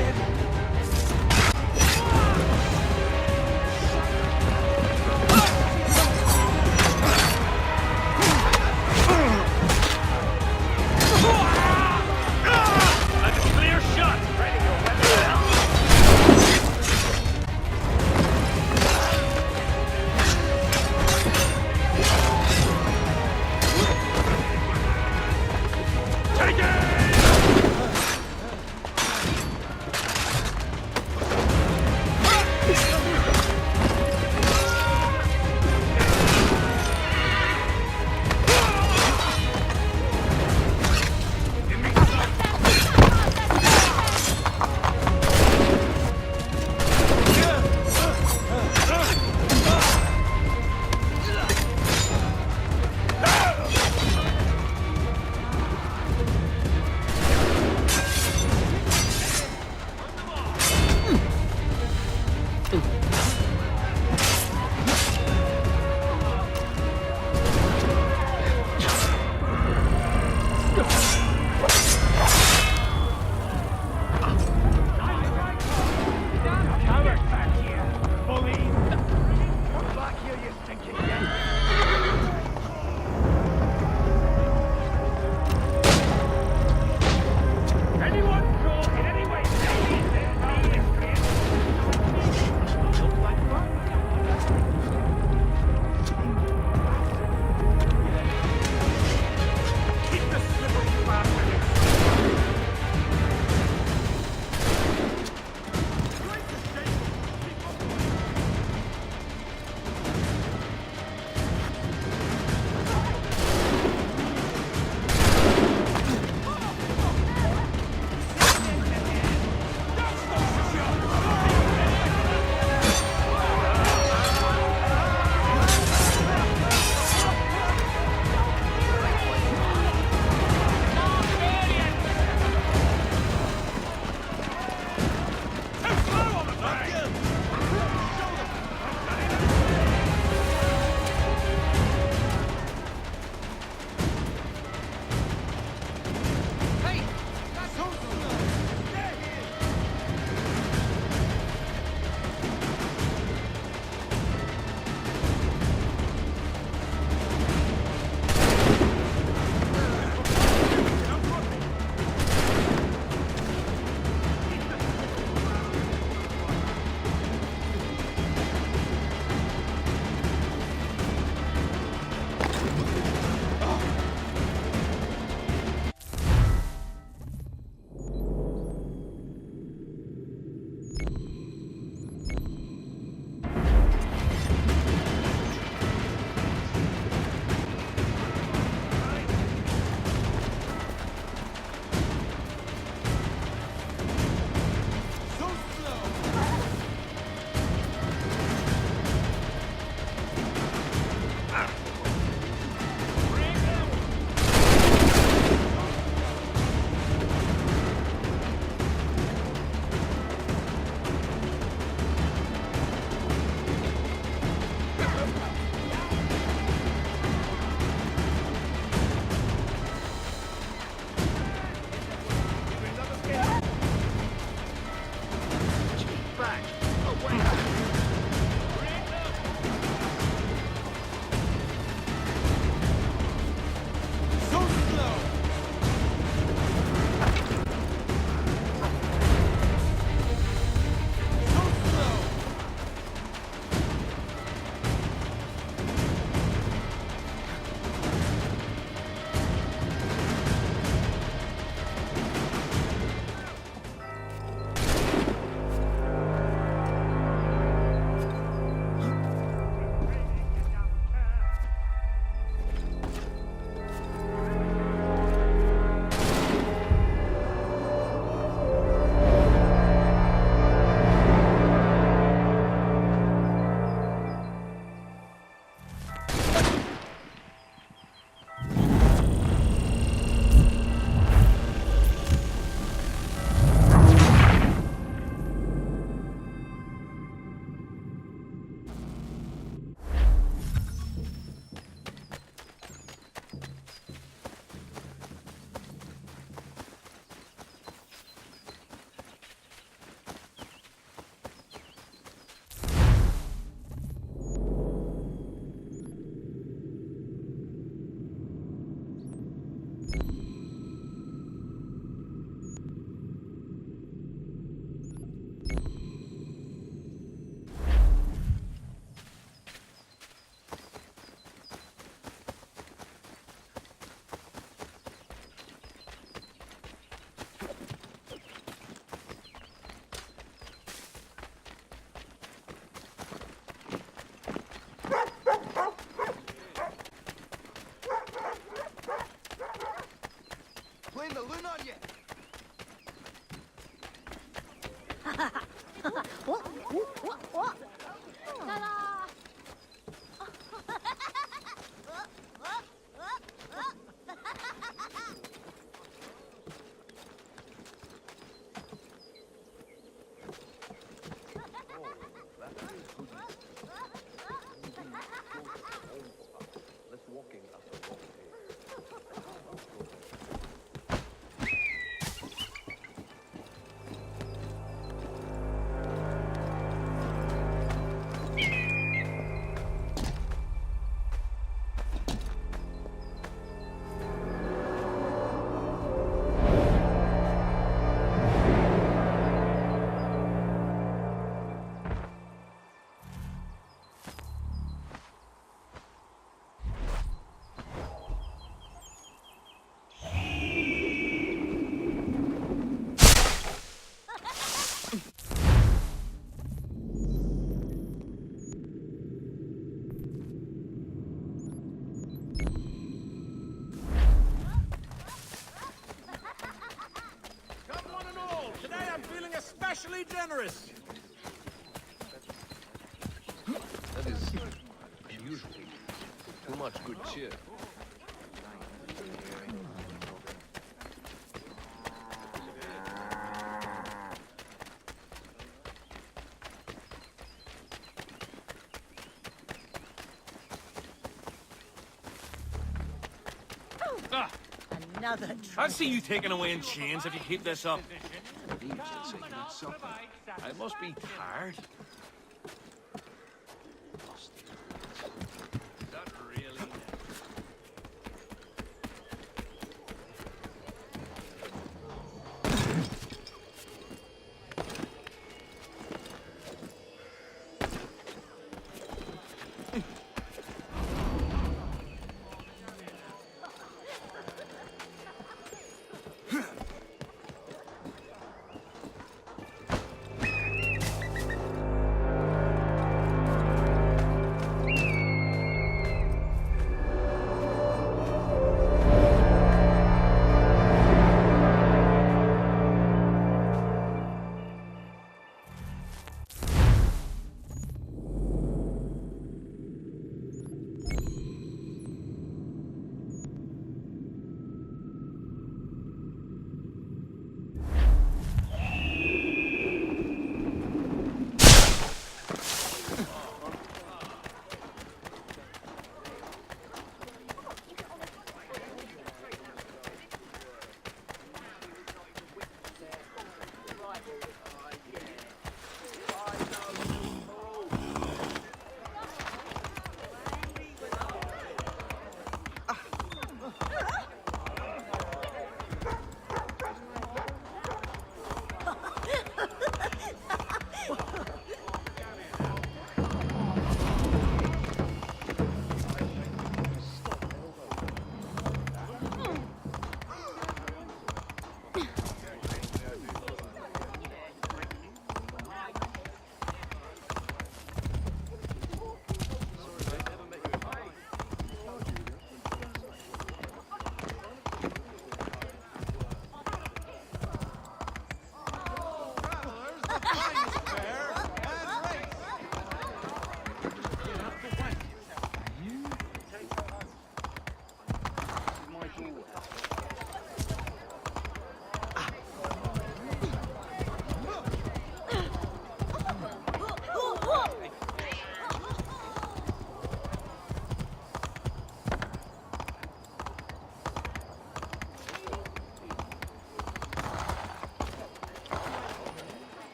especially generous. That is unusual. Too much good cheer. Another I'll see you taken away in chains if you keep this up. I must be tired. Not really.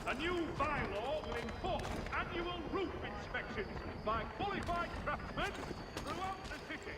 A new bylaw will enforce annual roof inspections by qualified craftsmen throughout the city.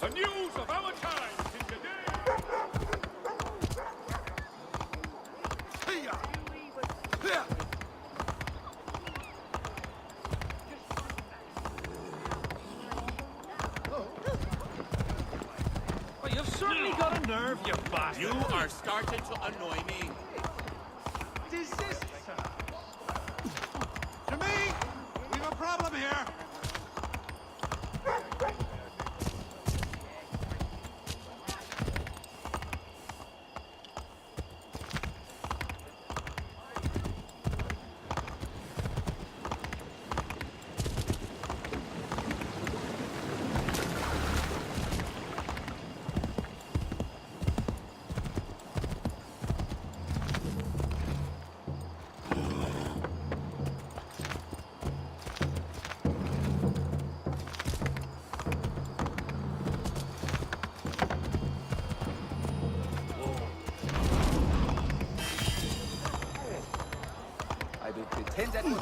The news of our times in today. Well, you've certainly got a nerve, you bastard. You are starting to annoy me. Desist, sir. To me, we've a problem here. Tried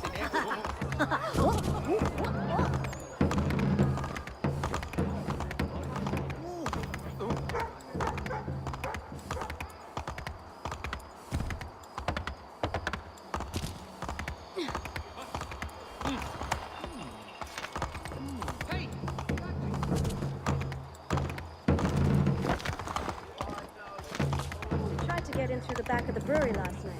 to get in through the back of the brewery last night.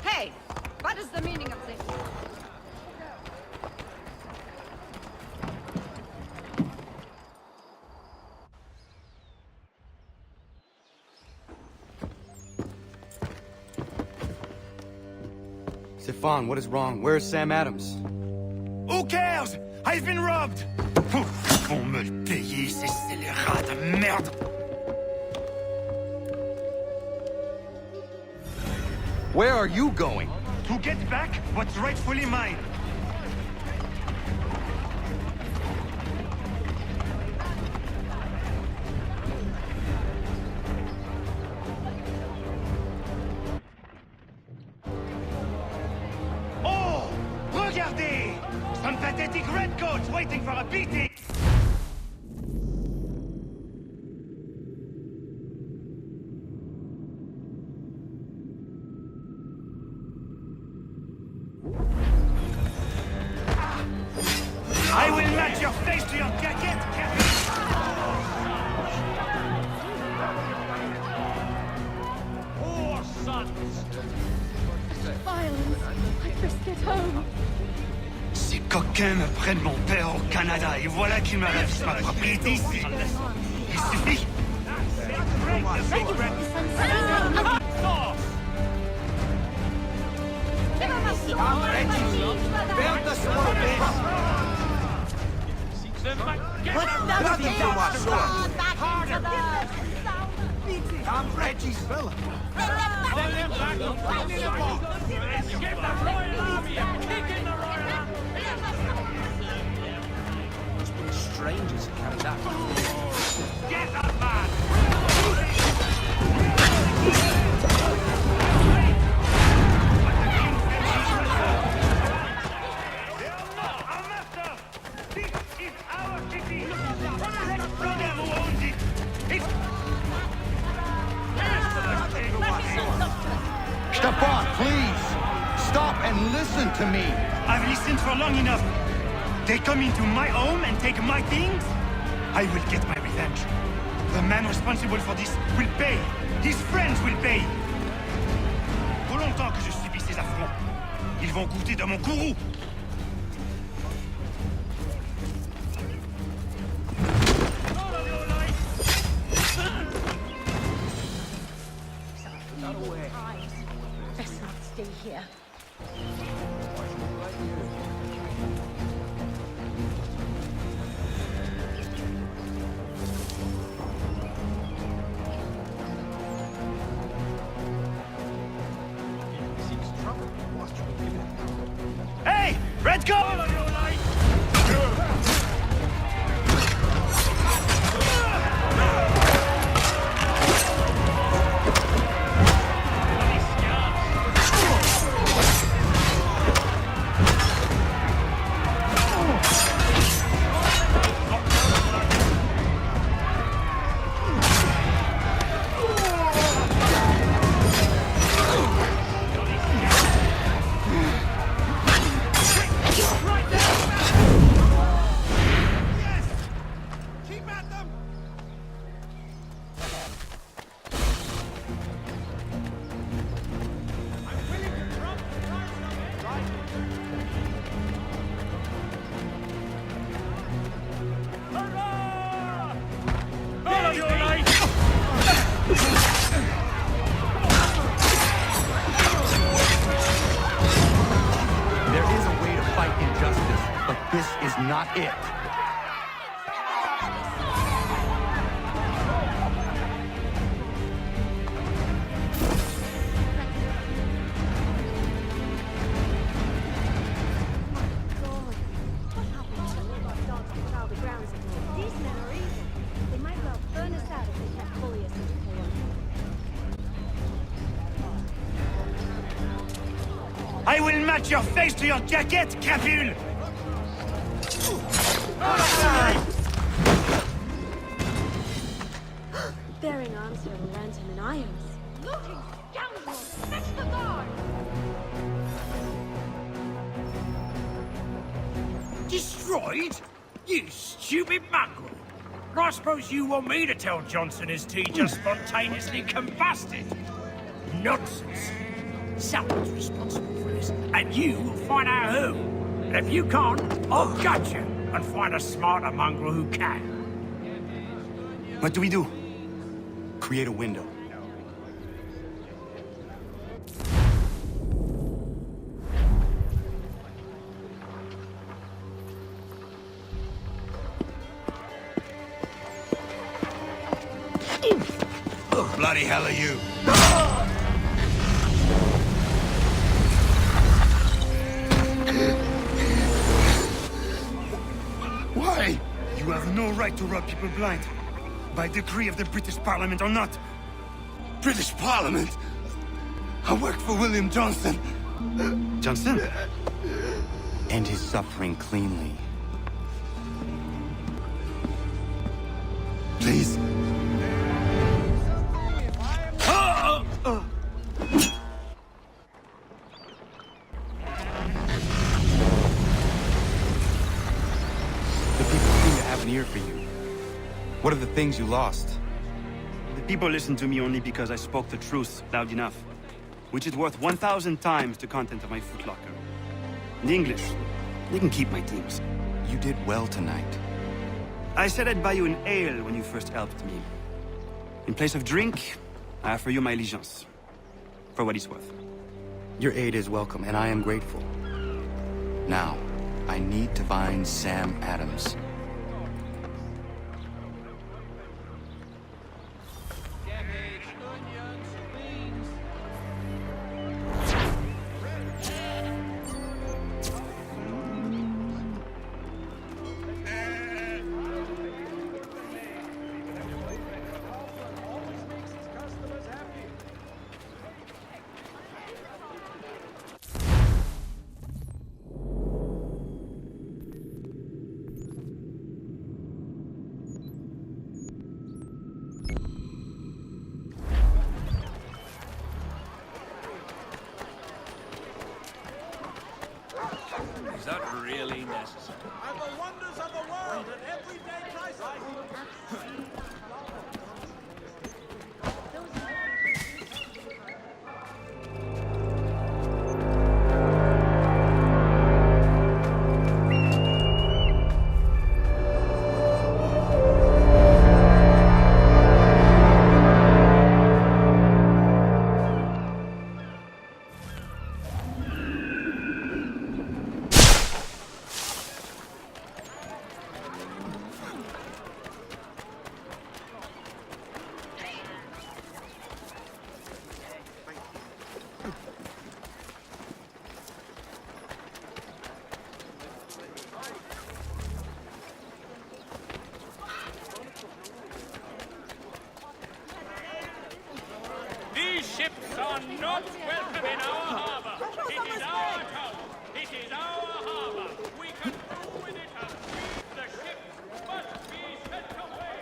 Hey, what is the meaning of this? Stefan, what is wrong? Where is Sam Adams? Who cares? I've been robbed! Vont me le payer, ces scélérats de merde! Where are you going? To get back what's rightfully mine. Oh! Regardez! Some pathetic redcoats waiting for a beating! I will match your face to your jacket, Captain! Poor sons! Violence. I must get home. Ces coquins me prennent mon père au Canada et voilà qu'ils me ravissent ma propriété ici. Il suffit. I'm Reggie's fella. Strangers carry that. Get that man! Stefan, please! Stop and listen to me! I've listened for long enough. They come into my home and take my things? I will get my revenge. The man responsible for this will pay. His friends will pay. Trop longtemps que je subis ces affronts. Ils vont goûter de mon courroux. Best not stay here. Hey! Red Coat! Right is not it. These men are evil. They might well burn us out if they can't bully us into chaos. I will match your face to your jacket, crapule! Bearing arms for Larentum and Ios. Looting scoundrels! Fetch the guard! Destroyed? You stupid mongrel! I suppose you want me to tell Johnson his tea just spontaneously combusted? Nonsense! Someone's responsible for this, and you will find out who. And if you can't, I'll gut you and find a smarter mongrel who can. What do we do? Create a window. Bloody hell are you? Why? You have no right to rob people blind. By decree of the British Parliament or not. British Parliament? I work for William Johnson. Johnson? End his suffering cleanly. Please. An ear for you. What are the things you lost? The people listen to me only because I spoke the truth loud enough, which is worth 1,000 times the content of my footlocker. In English, they can keep my teams. You did well tonight. I said I'd buy you an ale when you first helped me. In place of drink, I offer you my allegiance. For what it's worth. Your aid is welcome, and I am grateful. Now, I need to find Sam Adams. Is that really necessary? And the wonders of the world at everyday prices. These ships are not welcome in our harbor. It is our town. It is our harbor. We can do with it as we. The ships must be sent away.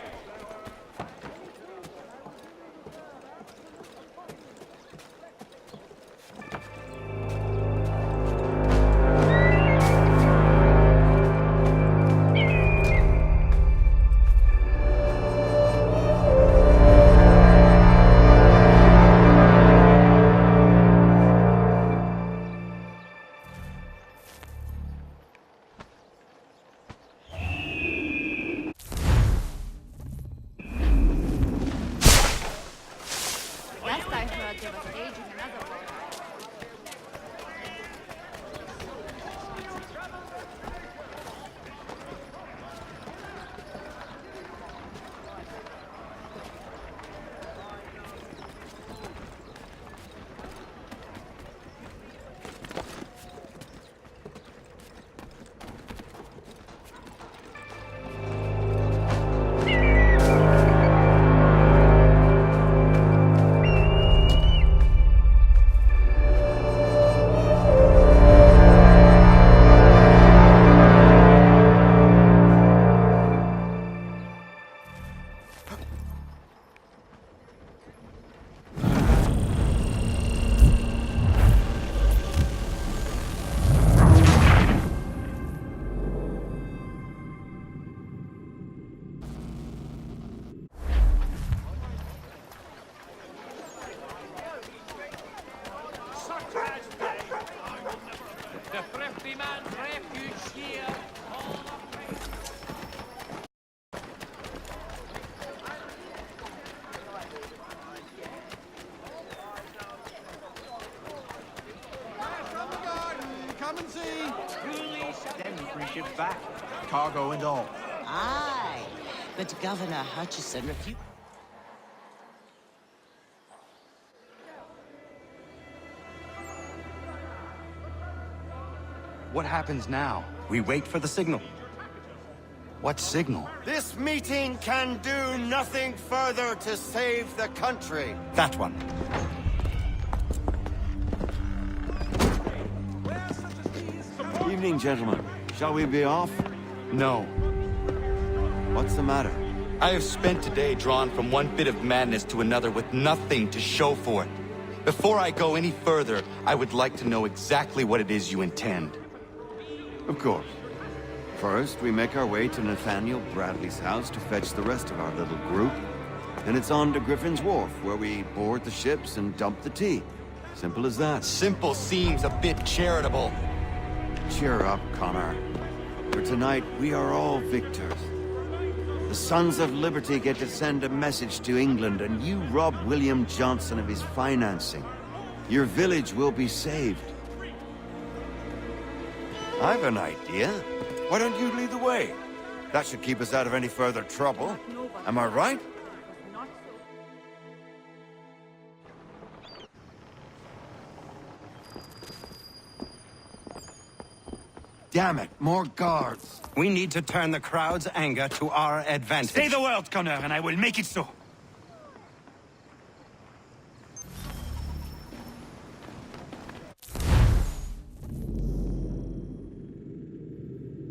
demand refuge here. Come and see. Then we bring ships back, cargo and all. Aye, but Governor Hutchison refused. What happens now? We wait for the signal. What signal? This meeting can do nothing further to save the country. That one. Evening, gentlemen. Shall we be off? No. What's the matter? I have spent today drawn from one bit of madness to another with nothing to show for it. Before I go any further, I would like to know exactly what it is you intend. Of course. First, we make our way to Nathaniel Bradley's house to fetch the rest of our little group. Then it's on to Griffin's Wharf, where we board the ships and dump the tea. Simple as that. Simple seems a bit charitable. Cheer up, Connor. For tonight, we are all victors. The Sons of Liberty get to send a message to England, and you rob William Johnson of his financing. Your village will be saved. I've an idea. Why don't you lead the way? That should keep us out of any further trouble. Am I right? Damn it, more guards. We need to turn the crowd's anger to our advantage. Say the word, Connor, and I will make it so.